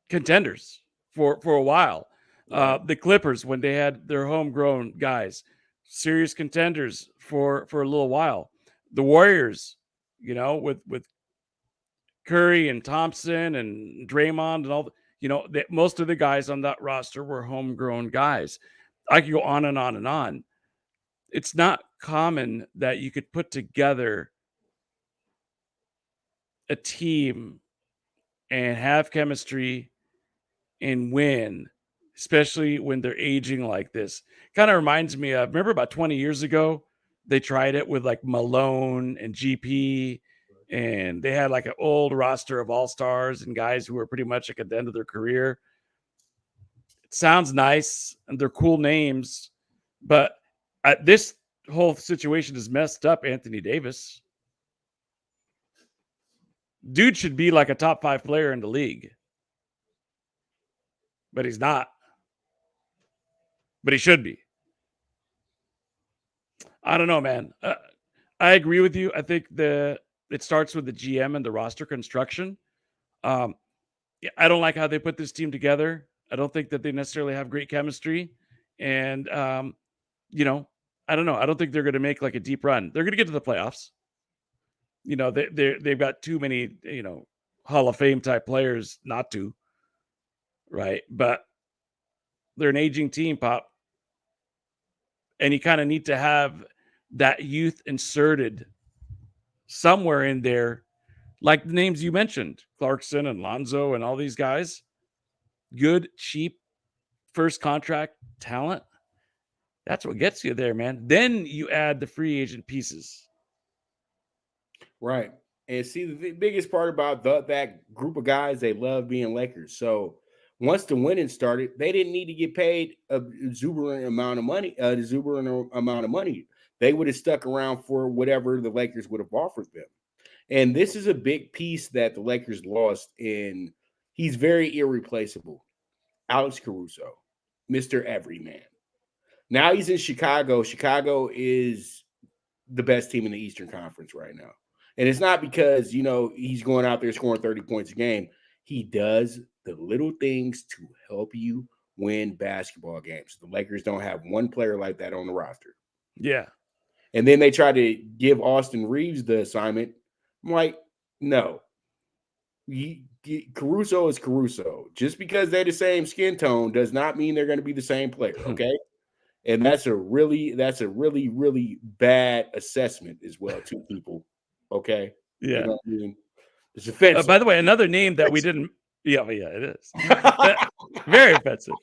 Speaker 3: contenders for a while. The Clippers, when they had their homegrown guys, serious contenders for a little while. The Warriors, you know, with Curry and Thompson and Draymond and all, most of the guys on that roster were homegrown guys. I could go on and on and on. It's not common that you could put together a team and have chemistry and win, especially when they're aging like this. Kind of reminds me of, remember about 20 years ago, they tried it with like Malone and GP, and they had like an old roster of all-stars and guys who were pretty much like at the end of their career. It sounds nice and they're cool names, but this whole situation has messed up Anthony Davis. Dude should be like a top 5 player in the league, but he's not. But he should be. I don't know, man. I agree with you. I think it starts with the GM and the roster construction. I don't like how they put this team together. I don't think that they necessarily have great chemistry. And, I don't know. I don't think they're going to make like a deep run. They're going to get to the playoffs. They've got too many, Hall of Fame type players not to, right? But they're an aging team, Pop. And you kind of need to have that youth inserted somewhere in there, like the names you mentioned, Clarkson and Lonzo and all these guys. Good, cheap, first contract talent. That's what gets you there, man. Then you add the free agent pieces.
Speaker 2: Right. And see, the biggest part about that group of guys, they love being Lakers. So once the winning started, they didn't need to get paid a exuberant amount of money. They would have stuck around for whatever the Lakers would have offered them. And this is a big piece that the Lakers lost, and he's very irreplaceable. Alex Caruso, Mr. Everyman. Now he's in Chicago. Chicago is the best team in the Eastern Conference right now. And it's not because, he's going out there scoring 30 points a game. He does the little things to help you win basketball games. The Lakers don't have one player like that on the roster.
Speaker 3: Yeah.
Speaker 2: And then they try to give Austin Reeves the assignment. I'm like, no. Caruso is Caruso. Just because they're the same skin tone does not mean they're going to be the same player, okay? And that's a really, really bad assessment as well, too, people. Okay.
Speaker 3: Yeah.
Speaker 2: You know what I mean? It's offensive.
Speaker 3: By the way, another name that we didn't. Yeah, it is. Very offensive.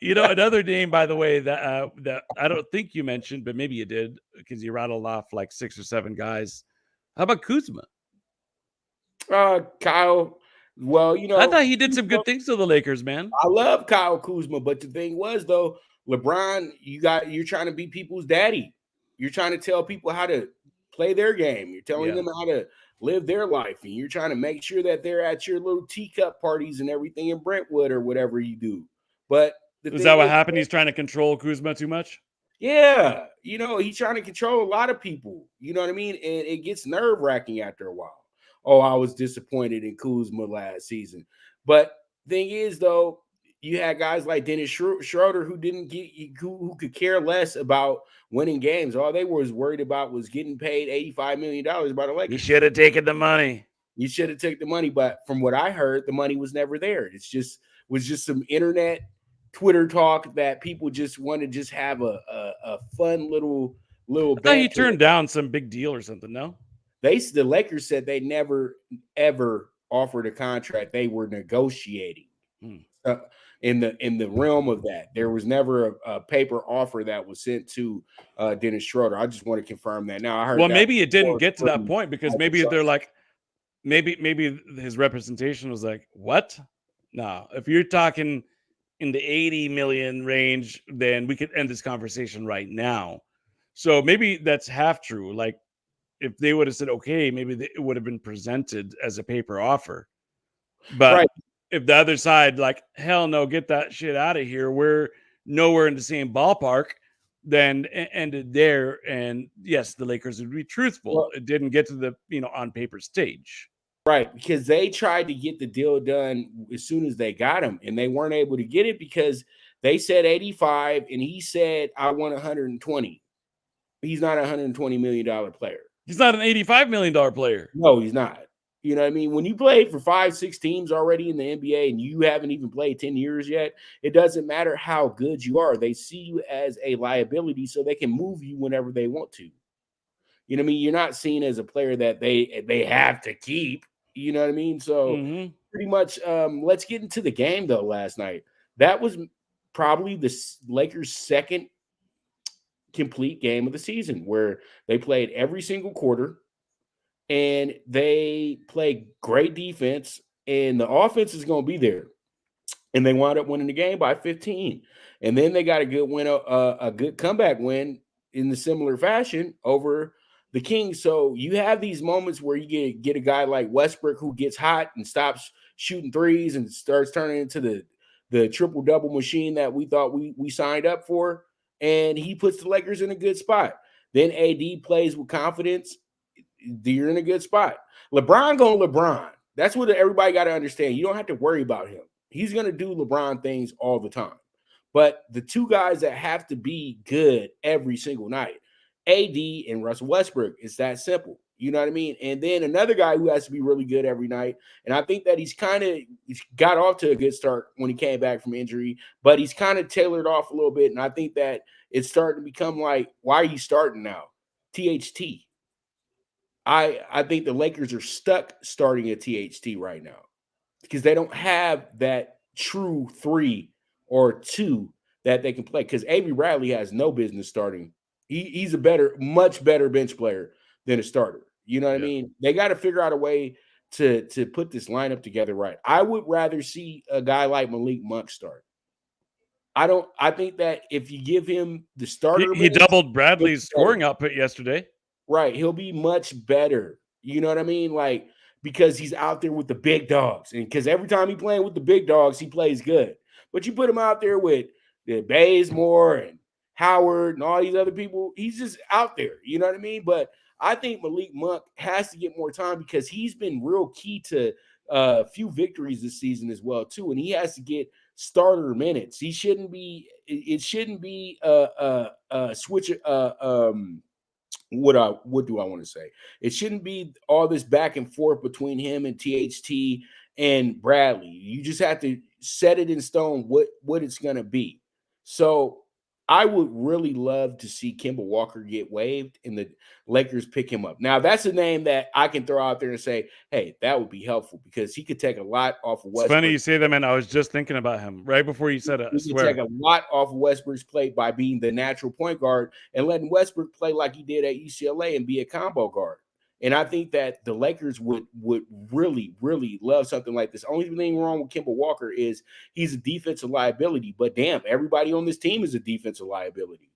Speaker 3: Another name, by the way, that I don't think you mentioned, but maybe you did because you rattled off like 6 or 7 guys. How about Kuzma?
Speaker 2: Kyle. Well,
Speaker 3: I thought he did some good things to the Lakers, man.
Speaker 2: I love Kyle Kuzma, but the thing was, though, LeBron, you're trying to be people's daddy. You're trying to tell people how to play their game. You're telling them how to live their life, and you're trying to make sure that they're at your little teacup parties and everything in Brentwood or whatever you do. But
Speaker 3: is that what happened? He's trying to control Kuzma too much?
Speaker 2: Yeah. He's trying to control a lot of people. You know what I mean? And it gets nerve-wracking after a while. Oh, I was disappointed in Kuzma last season. But thing is, though, you had guys like Dennis Schroeder who could care less about winning games. All they was worried about was getting paid $85 million by the Lakers.
Speaker 3: You should have taken the money.
Speaker 2: You should have taken the money, but from what I heard, the money was never there. Was just some internet Twitter talk that people just want to just have a fun little.
Speaker 3: I thought he turned down some big deal or something. No,
Speaker 2: the Lakers said they never ever offered a contract. They were negotiating. In the realm of that, there was never a paper offer that was sent to Dennis Schroeder. I just want to confirm that. Now I heard.
Speaker 3: Well, maybe it didn't get to that point because maybe they're like, maybe his representation was like, what? No, if you're talking in the 80 million range, then we could end this conversation right now. So maybe that's half true. Like if they would have said, okay, maybe it would have been presented as a paper offer, but. Right. If the other side, like, hell no, get that shit out of here, we're nowhere in the same ballpark, then it ended there. And yes, the Lakers would be truthful. Well, it didn't get to the, on paper stage.
Speaker 2: Right. Because they tried to get the deal done as soon as they got him, and they weren't able to get it because they said 85 and he said, I want 120. He's not a $120 million player.
Speaker 3: He's not an $85 million player.
Speaker 2: No, he's not. You know what I mean? When you played for 5-6 teams already in the NBA and you haven't even played 10 years yet, it doesn't matter how good you are. They see you as a liability so they can move you whenever they want to. You know what I mean? You're not seen as a player that they have to keep. You know what I mean? So pretty much let's get into the game, though, last night. That was probably the Lakers' second complete game of the season where they played every single quarter. And they play great defense, and the offense is going to be there. And they wound up winning the game by 15. And then they got a good win, a good comeback win in the similar fashion over the Kings. So you have these moments where you get a guy like Westbrook who gets hot and stops shooting threes and starts turning into the triple-double machine that we thought we signed up for. And he puts the Lakers in a good spot. Then AD plays with confidence. You're in a good spot. LeBron going LeBron. That's what everybody got to understand. You don't have to worry about him. He's going to do LeBron things all the time. But the two guys that have to be good every single night, AD and Russell Westbrook, it's that simple. You know what I mean? And then another guy who has to be really good every night. And I think that he's got off to a good start when he came back from injury, but he's kind of tailored off a little bit. And I think that it's starting to become like, why are you starting now? THT. I think the Lakers are stuck starting at THT right now because they don't have that true 3 or 2 that they can play. Because Avery Bradley has no business starting. He's a much better bench player than a starter. You know what I mean? They got to figure out a way to put this lineup together right. I would rather see a guy like Malik Monk start. I think that if you give him the starter,
Speaker 3: he doubled Bradley's scoring output yesterday.
Speaker 2: Right, he'll be much better. You know what I mean? Like, because he's out there with the big dogs, and because every time he's playing with the big dogs, he plays good. But you put him out there with the Bazemore and Howard and all these other people, he's just out there. You know what I mean? But I think Malik Monk has to get more time because he's been real key to a few victories this season as well too, and he has to get starter minutes. He shouldn't be. It shouldn't be a switch. What do I want to say? It shouldn't be all this back and forth between him and THT and Bradley. You just have to set it in stone what it's going to be. So I would really love to see Kemba Walker get waived and the Lakers pick him up. Now, that's a name that I can throw out there and say, hey, that would be helpful because he could take a lot off of Westbrook.
Speaker 3: It's funny you say that, man. I was just thinking about him right before you said it. I
Speaker 2: swear. He could take a lot off of Westbrook's plate by being the natural point guard and letting Westbrook play like he did at UCLA and be a combo guard. And I think that the Lakers would really, really love something like this. Only thing wrong with Kemba Walker is he's a defensive liability. But damn, everybody on this team is a defensive liability.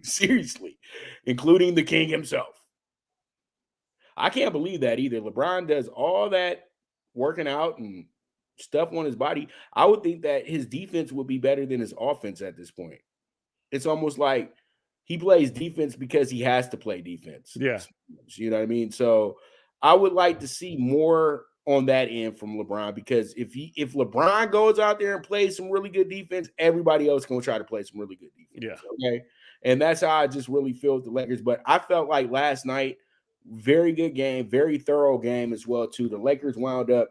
Speaker 2: Seriously, including the king himself. I can't believe that either. LeBron does all that working out and stuff on his body. I would think that his defense would be better than his offense at this point. It's almost like he plays defense because he has to play defense.
Speaker 3: Yeah.
Speaker 2: You know what I mean? So I would like to see more on that end from LeBron because if LeBron goes out there and plays some really good defense, everybody else going to try to play some really good defense.
Speaker 3: Yeah.
Speaker 2: Okay. And that's how I just really feel with the Lakers. But I felt like last night, very good game, very thorough game as well, too. The Lakers wound up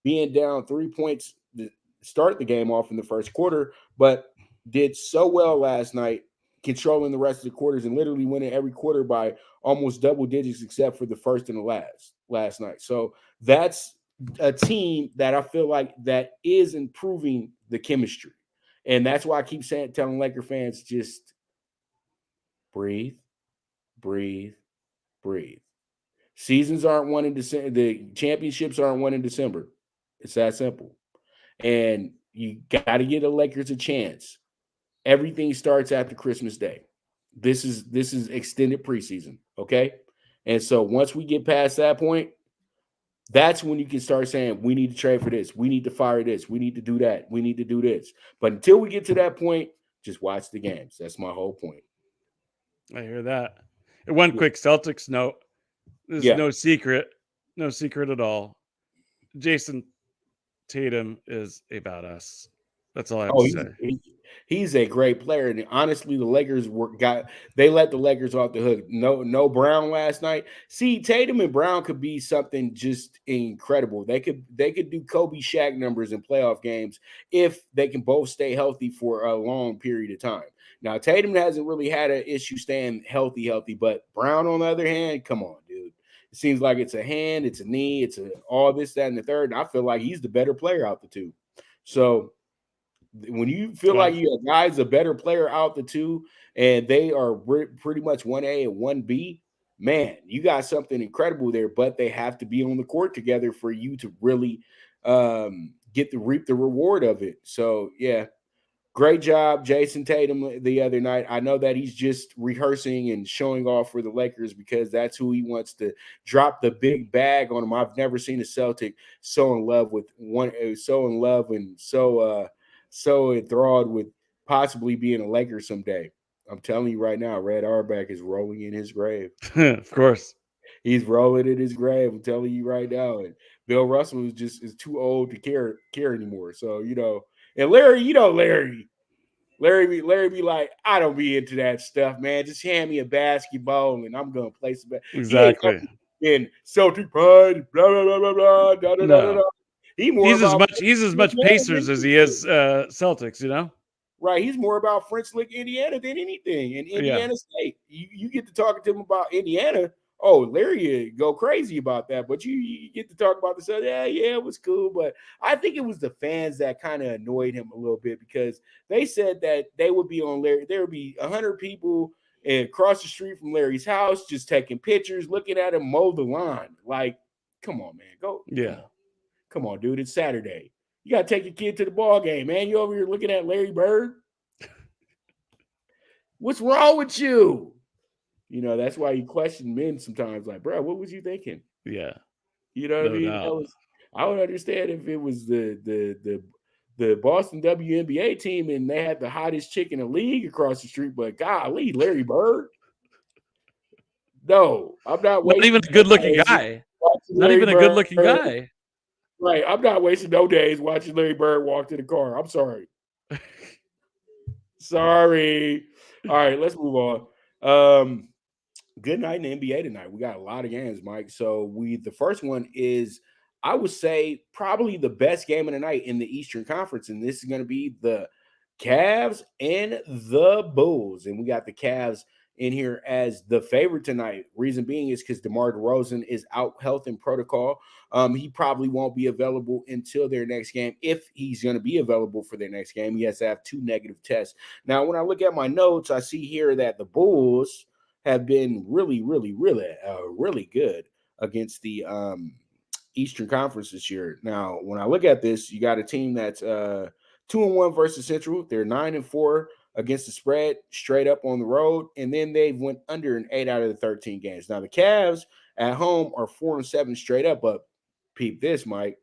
Speaker 2: being down 3 points to start the game off in the first quarter, but did so well last night, controlling the rest of the quarters and literally winning every quarter by almost double digits except for the first and the last night. So that's a team that I feel like that is improving the chemistry. And that's why I keep telling Laker fans, just breathe, breathe, breathe. Seasons aren't won in December. The championships aren't won in December. It's that simple. And you got to give the Lakers a chance. Everything starts after Christmas Day. This is extended preseason, okay? And so once we get past that point, that's when you can start saying, we need to trade for this. We need to fire this. We need to do that. We need to do this. But until we get to that point, just watch the games. That's my whole point.
Speaker 3: I hear that. And one quick Celtics note. There's no secret at all. Jason Tatum is a badass. That's all I have to say.
Speaker 2: He's a great player, and honestly, the Lakers they let the Lakers off the hook. No Brown last night. See, Tatum and Brown could be something just incredible. They could do Kobe Shaq numbers in playoff games if they can both stay healthy for a long period of time. Now, Tatum hasn't really had an issue staying healthy, but Brown, on the other hand, come on, dude. It seems like it's a hand, it's a knee, it's all this, that, and the third. And I feel like he's the better player out the two. So when you feel like your guy's a better player out the two and they are pretty much 1A and 1B, man, you got something incredible there, but they have to be on the court together for you to really reap the reward of it. So, yeah, great job, Jason Tatum, the other night. I know that he's just rehearsing and showing off for the Lakers because that's who he wants to drop the big bag on him. I've never seen a Celtic so in love and so enthralled with possibly being a Laker someday. I'm telling you right now, Red Auerbach is rolling in his grave.
Speaker 3: Of course.
Speaker 2: He's rolling in his grave. I'm telling you right now. And Bill Russell is too old to care anymore. So and Larry, Larry be like, I don't be into that stuff, man. Just hand me a basketball and I'm gonna play some. He ain't
Speaker 3: Exactly.
Speaker 2: in Celtic pride, blah blah blah blah blah. Da, da, da, da, da.
Speaker 3: No. He's as much Pacers as he is Celtics, you know?
Speaker 2: Right, he's more about French Lick, Indiana than anything. And Indiana State, you get to talking to him about Indiana. Oh, Larry go crazy about that, but you get to talk about the stuff. Yeah, it was cool, but I think it was the fans that kind of annoyed him a little bit because they said that they would be on Larry. There would be 100 people across the street from Larry's house, just taking pictures, looking at him mow the lawn. Like, come on, man, go.
Speaker 3: Yeah,
Speaker 2: come on, dude. It's Saturday. You got to take your kid to the ball game, man. You over here looking at Larry Bird? What's wrong with you? That's why you question men sometimes. Like, bro, what was you thinking?
Speaker 3: Yeah.
Speaker 2: You know what I mean? I would understand if it was the Boston WNBA team and they had the hottest chick in the league across the street, but golly, Larry Bird. No, I'm not
Speaker 3: waiting. Not even a good-looking guy. Not even a good-looking guy.
Speaker 2: Right. I'm not wasting no days watching Larry Bird walk to the car. I'm sorry. Sorry. All right, let's move on. Good night in the NBA tonight. We got a lot of games, Mike. So the first one is, I would say, probably the best game of the night in the Eastern Conference, and this is going to be the Cavs and the Bulls. And we got the Cavs in here as the favorite tonight. Reason being is because DeMar DeRozan is out health and protocol. He probably won't be available until their next game. If he's going to be available for their next game, he has to have 2 negative tests. Now, when I look at my notes, I see here that the Bulls have been really, really, really, really good against the Eastern Conference this year. Now, when I look at this, you got a team that's 2-1 versus Central. They're 9-4 against the spread, straight up on the road, and then they've went under in 8 out of the 13 games. Now, the Cavs at home are 4-7 straight up, but peep this, Mike.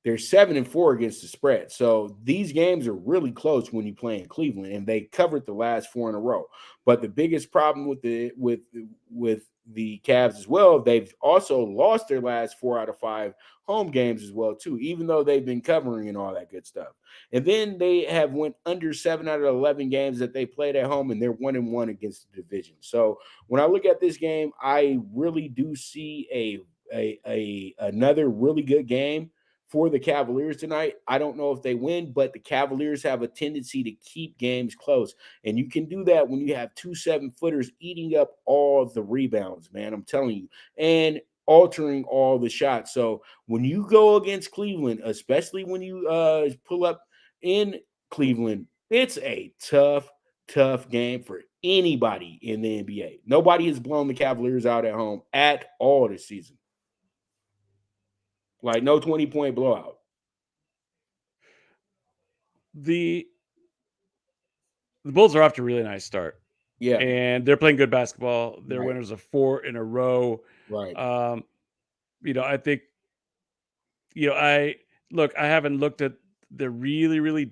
Speaker 2: They're 7-4 against the spread. So these games are really close when you play in Cleveland, and they covered the last 4 in a row. But the biggest problem with the Cavs as well, they've also lost their last 4 out of 5 home games as well, too, even though they've been covering and all that good stuff. And then they have went under 7 out of 11 games that they played at home, and they're 1-1 against the division. So when I look at this game, I really do see another really good game for the Cavaliers tonight. I don't know if they win, but the Cavaliers have a tendency to keep games close. And you can do that when you have 2 7-footers eating up all the rebounds, man. I'm telling you. And altering all the shots. So when you go against Cleveland, especially when you pull up in Cleveland, it's a tough game for anybody in the NBA. Nobody has blown the Cavaliers out at home at all this season. Like, no 20-point blowout.
Speaker 3: The Bulls are off to a really nice start.
Speaker 2: Yeah.
Speaker 3: And they're playing good basketball. They're winners of 4 in a row.
Speaker 2: Right.
Speaker 3: I think, I haven't looked at the really, really,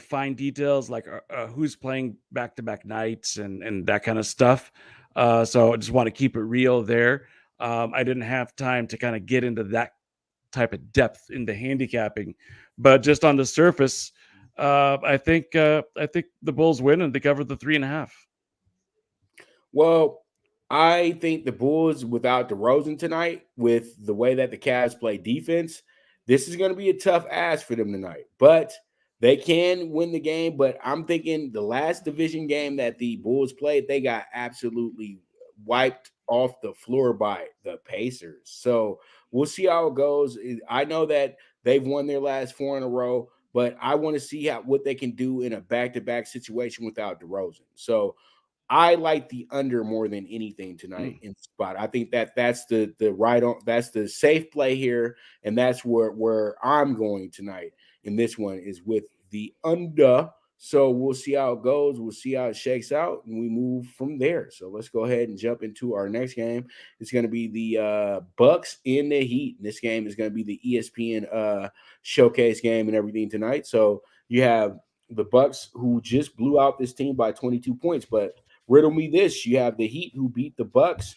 Speaker 3: fine details, like who's playing back-to-back nights and that kind of stuff. So I just want to keep it real there. I didn't have time to kind of get into that type of depth into handicapping, but just on the surface, I think the Bulls win and they cover the 3.5.
Speaker 2: Well, I think the Bulls, without DeRozan tonight, with the way that the Cavs play defense, this is going to be a tough ask for them tonight. But they can win the game. But I'm thinking the last division game that the Bulls played, they got absolutely wiped off the floor by the Pacers. So we'll see how it goes. I know that they've won their last 4 in a row, but I want to see what they can do in a back-to-back situation without DeRozan. So I like the under more than anything tonight in the spot. I think that's the right on. That's the safe play here, and that's where I'm going tonight. And this one is with the under. So we'll see how it goes. We'll see how it shakes out, and we move from there. So let's go ahead and jump into our next game. It's going to be the Bucks in the Heat. And this game is going to be the ESPN showcase game and everything tonight. So you have the Bucks who just blew out this team by 22 points, but riddle me this: you have the Heat who beat the Bucks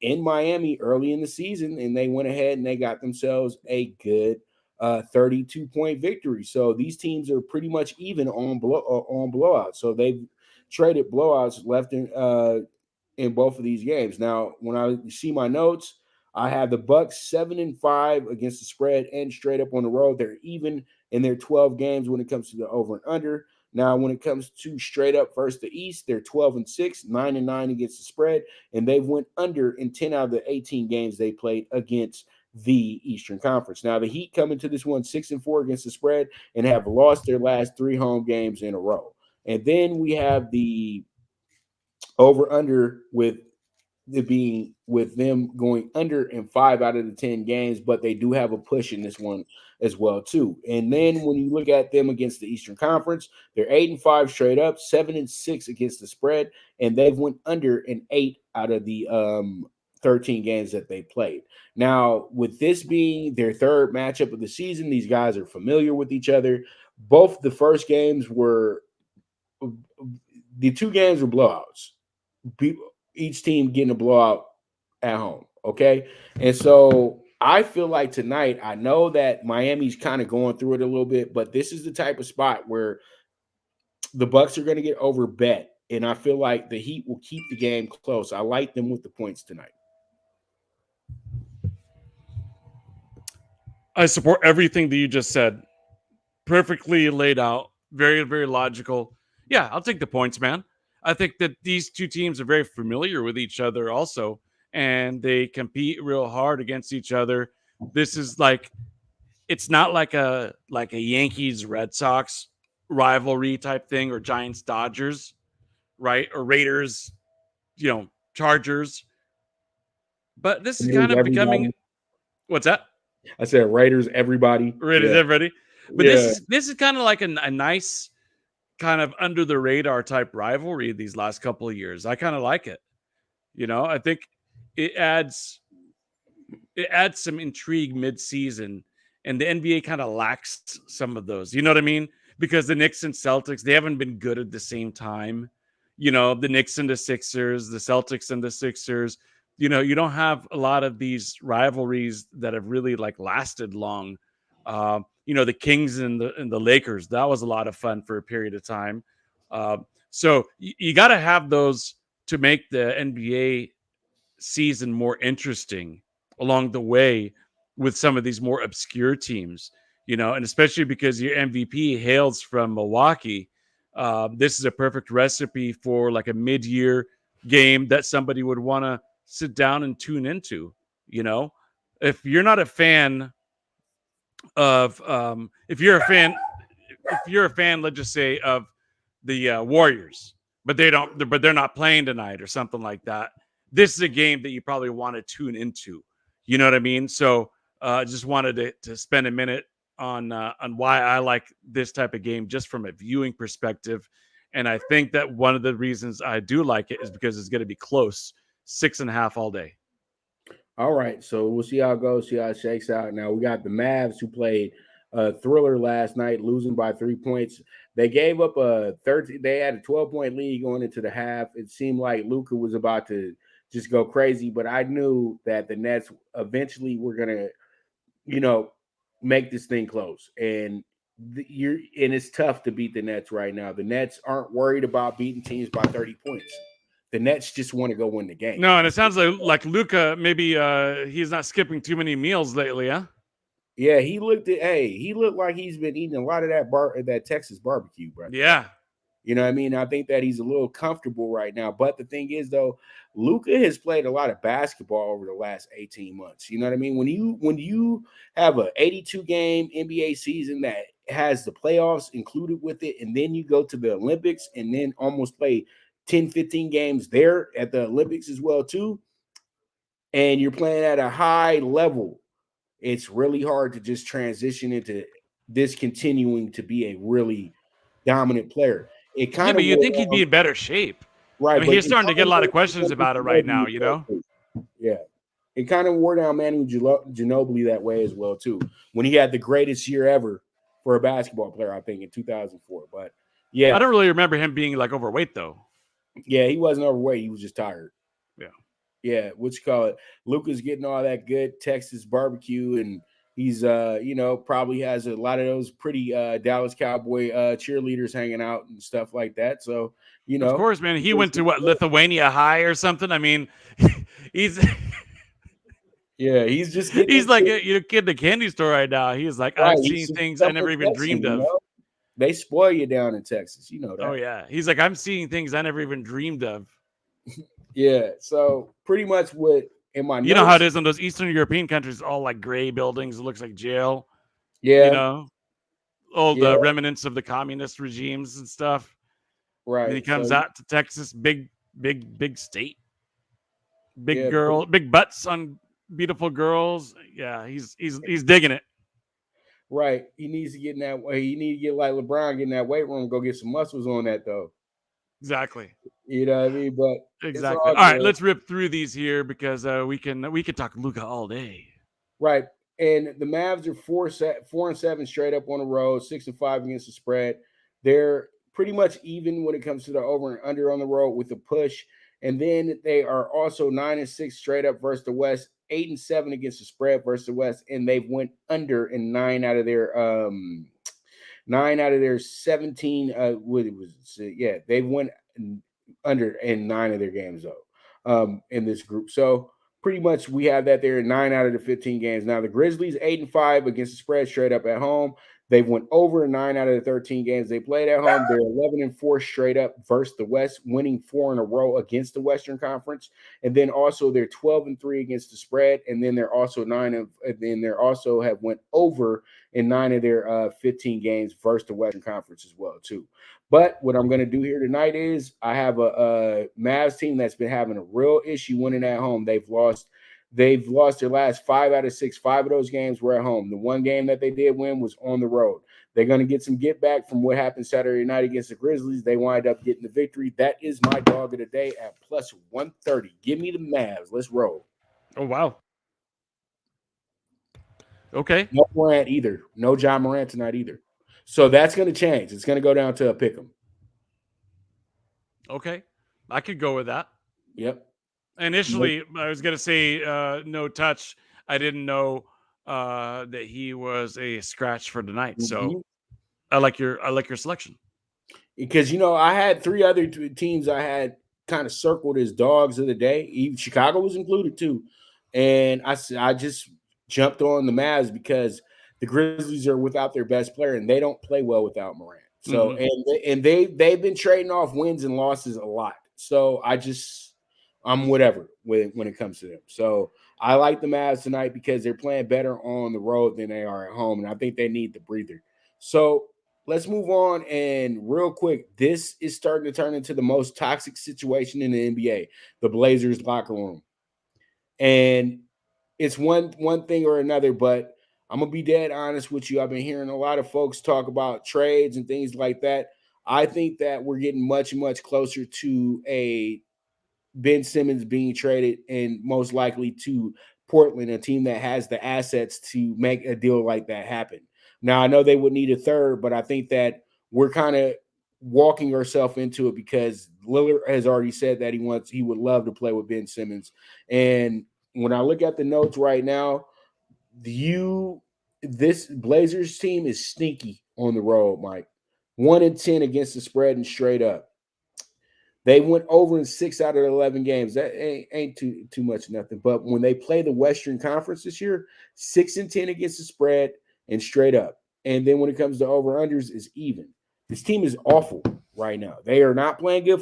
Speaker 2: in Miami early in the season, and they went ahead and they got themselves a good 32-point victory. So these teams are pretty much even on blowouts. So they've traded blowouts left in both of these games. Now, when I see my notes, I have the Bucks 7-5 against the spread and straight up on the road. They're even in their 12 games when it comes to the over and under. Now, when it comes to straight up versus the East, they're 12-6, 9-9 against the spread, and they've went under in 10 out of the 18 games they played against the Eastern Conference. Now, the Heat come into this one 6-4 against the spread and have lost their last 3 home games in a row. And then we have the over under with them going under in 5 out of the 10 games, but they do have a push in this one as well too. And then when you look at them against the Eastern Conference, they're 8-5 straight up, 7-6 against the spread, and they've went under in 8 out of the 13 games that they played. Now, with this being their third matchup of the season, these guys are familiar with each other. Both the first games were the 2 games were blowouts. Each team getting a blowout at home, okay? And so I feel like tonight, I know that Miami's kind of going through it a little bit, but this is the type of spot where the Bucks are going to get overbet, and I feel like the Heat will keep the game close. I like them with the points tonight.
Speaker 3: I support everything that you just said. Perfectly laid out. Very, very logical. Yeah, I'll take the points, man. I think that these two teams are very familiar with each other also, and they compete real hard against each other. This is like, it's not like a Yankees Red Sox rivalry type thing, or Giants Dodgers, right? Or Raiders, Chargers. But this is kind of becoming, what's that?
Speaker 2: I said Raiders, everybody.
Speaker 3: Raiders, everybody. But
Speaker 2: yeah.
Speaker 3: this is kind of like a nice kind of under the radar type rivalry these last couple of years. I kind of like it. I think it adds some intrigue mid-season, and the NBA kind of lacks some of those. You know what I mean? Because the Knicks and Celtics, they haven't been good at the same time. The Knicks and the Sixers, the Celtics and the Sixers. You don't have a lot of these rivalries that have really lasted long. The Kings and the Lakers, that was a lot of fun for a period of time. So you got to have those to make the NBA season more interesting along the way with some of these more obscure teams, and especially because your MVP hails from Milwaukee. This is a perfect recipe for a mid-year game that somebody would want to sit down and tune into. If you're not a fan of if you're a fan, let's just say, of the Warriors, but they're not playing tonight or something like that, this is a game that you probably want to tune into. You know what I mean? So just wanted to spend a minute on why I like this type of game just from a viewing perspective. And I think that one of the reasons I do like it is because it's going to be close, 6.5 all day.
Speaker 2: All right, so we'll see how it goes, see how it shakes out. Now, we got the Mavs, who played a thriller last night, losing by 3 points. They gave up they had a 12-point lead going into the half. It seemed like Luka was about to just go crazy, but I knew that the Nets eventually were going to, make this thing close. And it's tough to beat the Nets right now. The Nets aren't worried about beating teams by 30 points. The Nets just want to go win the game.
Speaker 3: No, and it sounds like Luka, maybe he's not skipping too many meals lately, huh?
Speaker 2: Yeah, he looked like he's been eating a lot of that Texas barbecue, bro.
Speaker 3: Yeah.
Speaker 2: You know what I mean? I think that he's a little comfortable right now. But the thing is, though, Luka has played a lot of basketball over the last 18 months. You know what I mean? When you have an 82-game NBA season that has the playoffs included with it, and then you go to the Olympics and then almost play 10, 15 games there at the Olympics as well, too, and you're playing at a high level, it's really hard to just transition into this continuing to be a really dominant player.
Speaker 3: But you think he'd be in better shape.
Speaker 2: Right.
Speaker 3: I mean, he's starting to get a lot of questions about it right now,
Speaker 2: Yeah. It kind of wore down Manu Ginobili that way as well, too, when he had the greatest year ever for a basketball player, I think, in 2004. But, yeah.
Speaker 3: I don't really remember him being, overweight, though.
Speaker 2: Yeah, he wasn't overweight. He was just tired.
Speaker 3: Yeah.
Speaker 2: what you call it? Luka's getting all that good Texas barbecue, and he's probably has a lot of those pretty Dallas Cowboy cheerleaders hanging out and stuff like that. So
Speaker 3: Of course, man. He went to what, Lithuania High or something? I mean, he's
Speaker 2: he's just getting
Speaker 3: he's like a kid in the candy store right now. He's like, I'm
Speaker 2: Right,
Speaker 3: seeing things I never even dreamed of.
Speaker 2: They spoil you down in Texas, you know that.
Speaker 3: Oh yeah, he's like, I'm seeing things I never even dreamed of.
Speaker 2: Yeah, so pretty much what in my
Speaker 3: You know how it is in those Eastern European countries, all like gray buildings. It looks like jail.
Speaker 2: Yeah,
Speaker 3: you know, all the remnants of the communist regimes and stuff.
Speaker 2: Right.
Speaker 3: And he comes out to Texas, big state, big butts on beautiful girls. Yeah, he's digging it.
Speaker 2: Right. He needs to get in that way. He need to get like LeBron, get in that weight room, go get some muscles on that though.
Speaker 3: Exactly.
Speaker 2: You know what I mean? But
Speaker 3: exactly. All right, let's rip through these here because we can talk Luka all day.
Speaker 2: Right. And the Mavs are 4-7 straight up on the road, 6-5 against the spread. They're pretty much even when it comes to the over and under on the road with the push. And then they are also 9-6 straight up versus the West, 8-7 against the spread versus the West, and they've went under in 9 out of their 17. What it was? Yeah, they went under in 9 of their games though. In this group, so pretty much we have that there in 9 out of the 15 games. Now the Grizzlies 8-5 against the spread straight up at home. They've went over 9 out of the 13 games they played at home. They're 11-4 straight up versus the West, winning 4 in a row against the Western Conference. And then also they're 12-3 against the spread. And then they're also have went over in 9 of their 15 games versus the Western Conference as well too. But what I'm going to do here tonight is I have a Mavs team that's been having a real issue winning at home. They've lost their last 5 out of 6. 5 of those games were at home. The one game that they did win was on the road. They're going to get some get back from what happened Saturday night against the Grizzlies. They wind up getting the victory. That is my dog of the day at plus 130. Give me the Mavs. Let's roll.
Speaker 3: Oh, wow. Okay.
Speaker 2: No Morant either. No John Morant tonight either. So that's going to change. It's going to go down to a pick 'em.
Speaker 3: Okay. I could go with that.
Speaker 2: Yep.
Speaker 3: Initially, I was going to say no touch. I didn't know that he was a scratch for tonight. Mm-hmm. So I like your selection.
Speaker 2: Because, I had 3 other teams I had kind of circled as dogs of the day. Even Chicago was included too. And I just jumped on the Mavs because the Grizzlies are without their best player and they don't play well without Morant. So, and they've been trading off wins and losses a lot. So I'm whatever when it comes to them. So I like the Mavs tonight because they're playing better on the road than they are at home. And I think they need the breather. So let's move on. And real quick, this is starting to turn into the most toxic situation in the NBA, the Blazers locker room. And it's one thing or another, but I'm going to be dead honest with you. I've been hearing a lot of folks talk about trades and things like that. I think that we're getting much, much closer to a Ben Simmons being traded and most likely to Portland, a team that has the assets to make a deal like that happen. Now, I know they would need a third, but I think that we're kind of walking ourselves into it because Lillard has already said that he would love to play with Ben Simmons. And when I look at the notes right now, this Blazers team is sneaky on the road, Mike. 1-10 against the spread and straight up. They went over in 6 out of 11 games. That ain't too much nothing. But when they play the Western Conference this year, 6-10 against the spread and straight up. And then when it comes to over-unders, is even. This team is awful right now. They are not playing good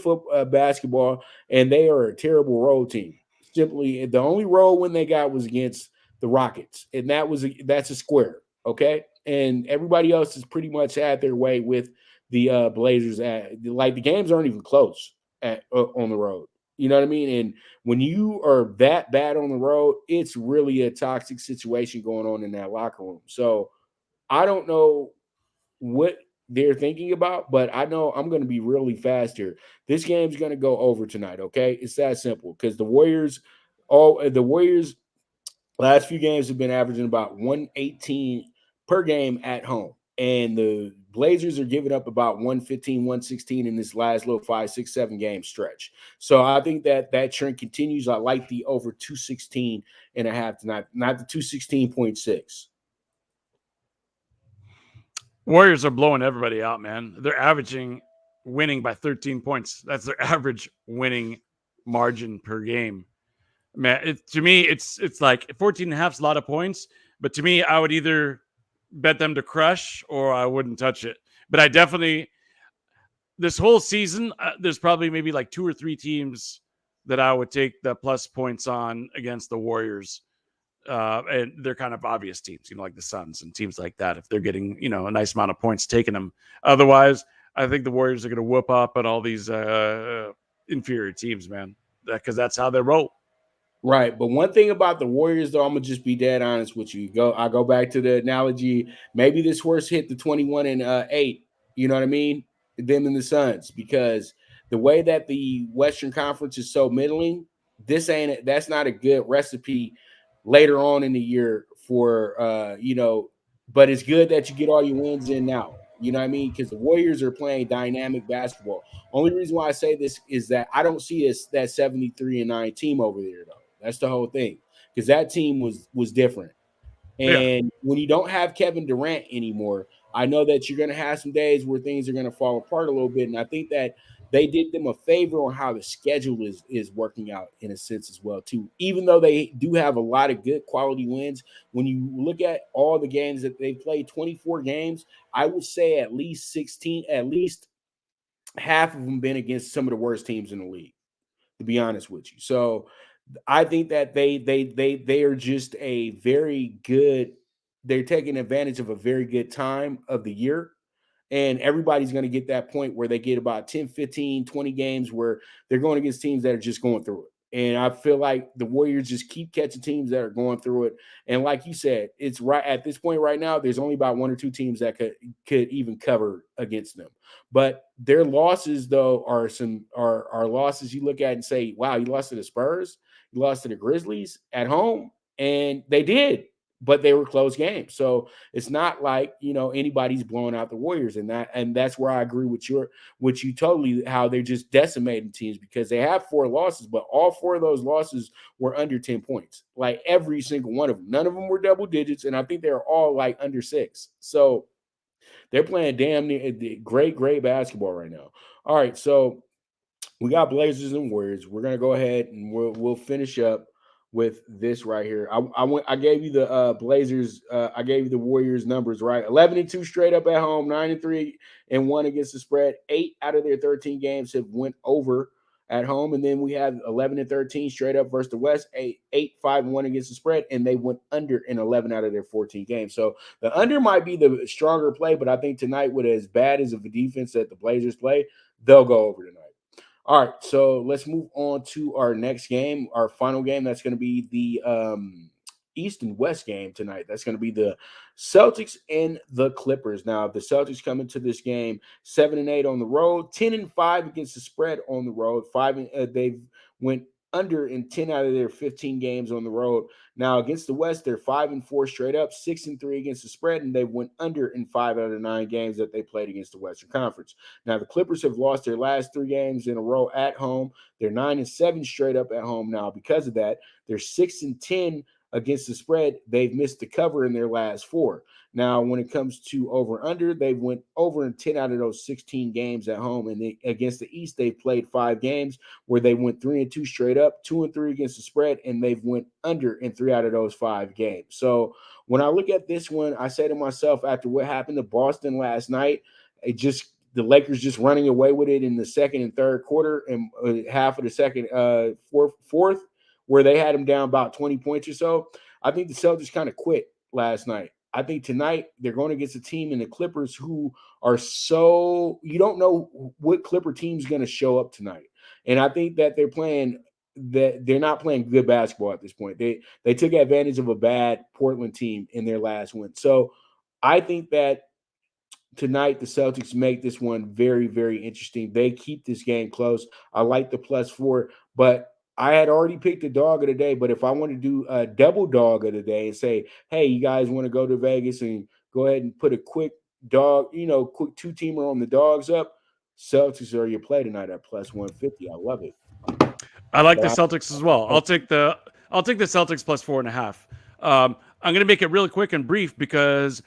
Speaker 2: basketball, and they are a terrible road team. Simply, the only road win they got was against the Rockets, and that's a square, okay? And everybody else has pretty much had their way with the Blazers. Like the games aren't even close on the road. You know what I mean? And when you are that bad on the road, it's really a toxic situation going on in that locker room. So I don't know what they're thinking about, but I know I'm going to be really fast here. This game's going to go over tonight, okay? It's that simple because the Warriors last few games have been averaging about 118 per game at home. And the Blazers are giving up about 115, 116 in this last little 5, 6, 7 game stretch. So I think that trend continues. I like the over 216 and a half tonight, not the 216.6.
Speaker 3: Warriors are blowing everybody out, man. They're averaging winning by 13 points. That's their average winning margin per game. Man, to me, it's like 14 and a half is a lot of points. But to me, I would either bet them to crush or I wouldn't touch it. But I definitely, this whole season, there's probably maybe like 2 or 3 teams that I would take the plus points on against the Warriors. And they're kind of obvious teams, like the Suns and teams like that, if they're getting, a nice amount of points taking them. Otherwise, I think the Warriors are going to whoop up on all these inferior teams, man, because that's how they roll.
Speaker 2: Right. But one thing about the Warriors, though, I'm going to just be dead honest with you. I go back to the analogy. Maybe this horse hit the 21 and 8. You know what I mean? Them and the Suns, because the way that the Western Conference is so middling, that's not a good recipe later on in the year for, but it's good that you get all your wins in now. You know what I mean? Because the Warriors are playing dynamic basketball. Only reason why I say this is that I don't see that 73-9 team over there, though. That's the whole thing, because that team was different. And when you don't have Kevin Durant anymore, I know that you're going to have some days where things are going to fall apart a little bit. And I think that they did them a favor on how the schedule is working out in a sense as well, too. Even though they do have a lot of good quality wins, when you look at all the games that they played, 24 games, I would say at least half of them been against some of the worst teams in the league, to be honest with you. So I think that they are just a very good. They're taking advantage of a very good time of the year. And everybody's going to get that point where they get about 10, 15, 20 games where they're going against teams that are just going through it. And I feel like the Warriors just keep catching teams that are going through it. And like you said, it's right at this point right now, there's only about 1 or 2 teams that could even cover against them. But their losses, though, are losses you look at and say, wow, you lost to the Spurs, you lost to the Grizzlies at home, and they did. But they were close games. So it's not like, anybody's blowing out the Warriors, and that's where I agree with you totally, how they're just decimating teams, because they have 4 losses, but all 4 of those losses were under 10 points. Like every single one of them. None of them were double digits, and I think they're all like under 6. So they're playing damn near great basketball right now. All right, so we got Blazers and Warriors. We're gonna go ahead and we'll finish up with this right here. I gave you the Blazers. I gave you the Warriors numbers, right? 11-2 straight up at home, 9-3 and 1 against the spread. 8 out of their 13 games have went over at home, and then we have 11-13 straight up versus the West. 8-5-1 against the spread, and they went under in 11 out of their 14 games. So the under might be the stronger play, but I think tonight, with as bad as of a defense that the Blazers play, they'll go over tonight. All right, so let's move on to our next game, our final game. That's going to be the East and West game tonight. That's going to be the Celtics and the Clippers. Now, the Celtics come into this game 7-8 on the road, 10-5 against the spread on the road. They've went under in 10 out of their 15 games on the road. Now, against the West, they're 5-4 straight up, 6-3 against the spread, and they went under in 5 out of 9 games that they played against the Western Conference. Now, the Clippers have lost their last 3 games in a row at home. They're 9-7 straight up at home now. Because of that, they're 6-10 against the spread. They've missed the cover in their last 4. Now, when it comes to over-under, they've went over in 10 out of those 16 games at home. And against the East, they've played 5 games where they went 3-2 straight up, 2-3 against the spread, and they've went under in 3 out of those 5 games. So when I look at this one, I say to myself, after what happened to Boston last night, the Lakers just running away with it in the second and third quarter and half of the second, fourth, where they had them down about 20 points or so. I think the Celtics kind of quit last night. I think tonight they're going against a team in the Clippers who are you don't know what Clipper team's going to show up tonight. And I think that they're not playing good basketball at this point. They took advantage of a bad Portland team in their last win. So I think that tonight the Celtics make this one very, very interesting. They keep this game close. I like the +4, but I had already picked a dog of the day. But if I want to do a double dog of the day and say, hey, you guys want to go to Vegas and go ahead and put a quick dog, quick 2-teamer on the dogs up. Celtics are your play tonight at plus 150. I love it.
Speaker 3: I like the Celtics as well. I'll take the Celtics plus 4.5. I'm going to make it really quick and brief because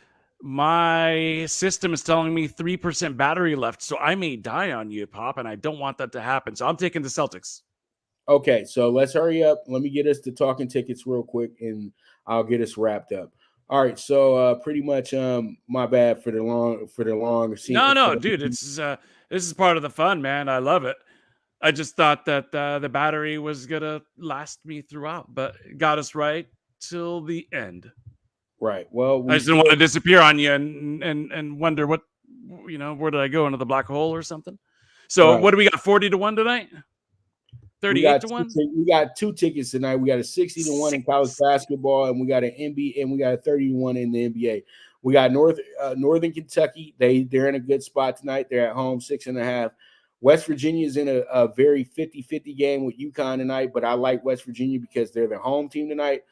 Speaker 3: my system is telling me 3% battery left, so I may die on you, Pop, and I don't want that to happen. So I'm taking the Celtics.
Speaker 2: Okay, so let's hurry up. Let me get us to talking tickets real quick, and I'll get us wrapped up. All right, so pretty much, my bad for the long.
Speaker 3: No, dude, this is part of the fun, man. I love it. I just thought that the battery was gonna last me throughout, but it got us right till the end.
Speaker 2: Right. Well,
Speaker 3: I just didn't want to disappear on you and wonder what, where did I go, into the black hole or something? So What do we got? 40-1 tonight? 38-1?
Speaker 2: We got 2 tickets tonight. We got a 60-1 in college basketball, and we got an NBA, and we got a 30-1 in the NBA. We got Northern Kentucky. They're in a good spot tonight. They're at home, 6.5. West Virginia is in a very 50-50 game with UConn tonight, but I like West Virginia because they're the home team tonight.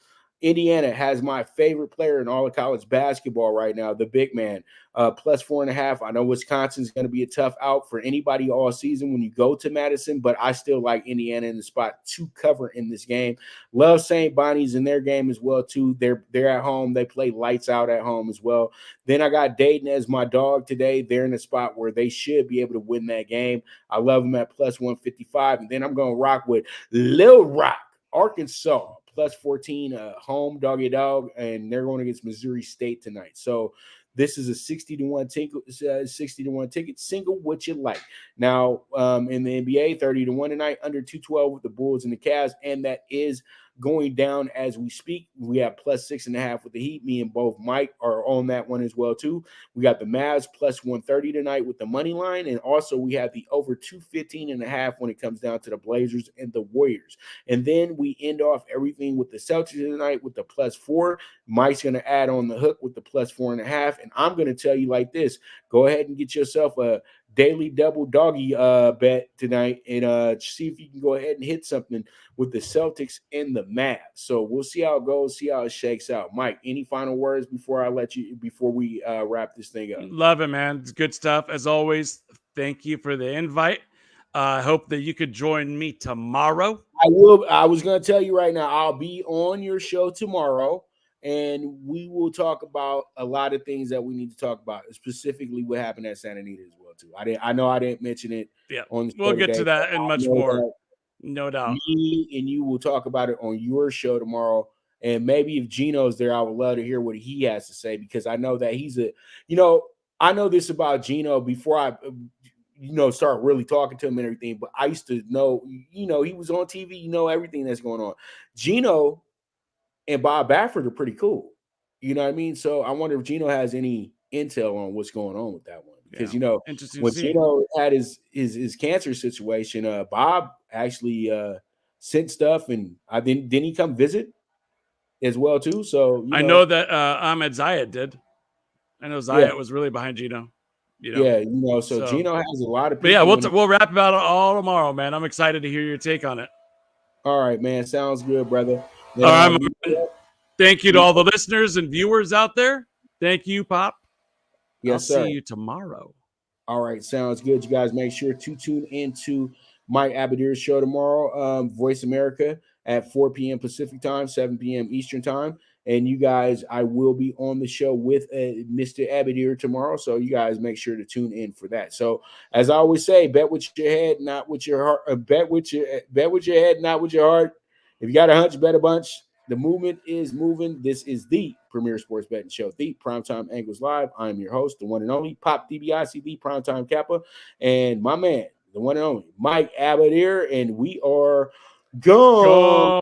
Speaker 2: Indiana has my favorite player in all of college basketball right now, the big man, plus 4.5. I know Wisconsin's going to be a tough out for anybody all season when you go to Madison, but I still like Indiana in the spot to cover in this game. Love St. Bonnie's in their game as well, too. They're at home. They play lights out at home as well. Then I got Dayton as my dog today. They're in a spot where they should be able to win that game. I love them at plus 155. And then I'm going to rock with Little Rock, Arkansas. Plus 14, home doggy dog, and they're going against Missouri State tonight. So this is a 60-1 ticket. Single what you like. Now in the NBA, 30-1 tonight, under 212 with the Bulls and the Cavs, and that is going down as we speak. We have plus 6.5 with the Heat. Me and both Mike are on that one as well too. We got the Mavs plus 130 tonight with the money line, and also we have the over 215.5 when it comes down to the Blazers and the Warriors. And then we end off everything with the Celtics tonight with the plus 4. Mike's going to add on the hook with the plus 4.5, and I'm going to tell you like this: go ahead and get yourself a daily double doggy bet tonight, and see if you can go ahead and hit something with the Celtics and the Mavs. So we'll see how it goes, see how it shakes out. Mike, any final words before we wrap this thing up?
Speaker 3: Love it, man. It's good stuff as always. Thank you for the invite. I hope that you could join me tomorrow.
Speaker 2: I will. I was going to tell you right now, I'll be on your show tomorrow, and we will talk about a lot of things that we need to talk about, specifically what happened at Santa Anita as well too. I know I didn't mention it.
Speaker 3: Yeah,
Speaker 2: on
Speaker 3: we'll get to that and much more. No doubt.
Speaker 2: Me and you will talk about it on your show tomorrow. And maybe if Gino's there, I would love to hear what he has to say, because I know that he's I know this about Gino before I, start really talking to him and everything. But I used to know, he was on TV, everything that's going on. Gino and Bob Baffert are pretty cool. You know what I mean? So I wonder if Gino has any intel on what's going on with that one. Because, when Gino had his cancer situation, Bob actually sent stuff, and didn't he come visit as well too? So
Speaker 3: I know that Ahmed Zayed did. I know Zayed was really behind Gino.
Speaker 2: Yeah, so Gino has a lot of people.
Speaker 3: But yeah, we'll wrap about it all tomorrow, man. I'm excited to hear your take on it.
Speaker 2: All right, man. Sounds good, brother.
Speaker 3: Then, all right, thank you to all the listeners and viewers out there. Thank you, Pop.
Speaker 2: Yes, sir.
Speaker 3: I'll see you tomorrow.
Speaker 2: All right, sounds good. You guys make sure to tune into Mike Abadir's show tomorrow, Voice America at 4 p.m. Pacific time, 7 p.m. Eastern time. And you guys, I will be on the show with Mr. Abadir tomorrow, so you guys make sure to tune in for that. So, as I always say, bet with your head, not with your heart. Bet with your head, not with your heart. If you got a hunch, bet a bunch. The movement is moving. This is the premier sports betting show, the Primetime Angles Live. I'm your host, the one and only Pop DBIC, the Primetime Kappa, and my man, the one and only Mike Abadir, and we are gone.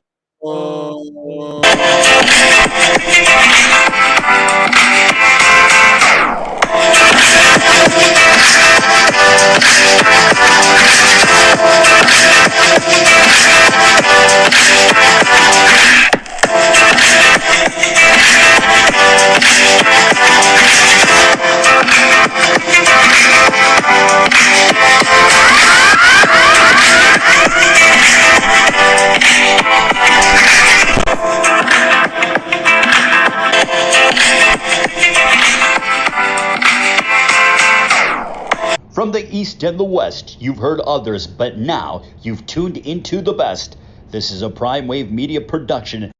Speaker 1: From the East and the West, you've heard others, but now you've tuned into the best. This is a Prime Wave Media production.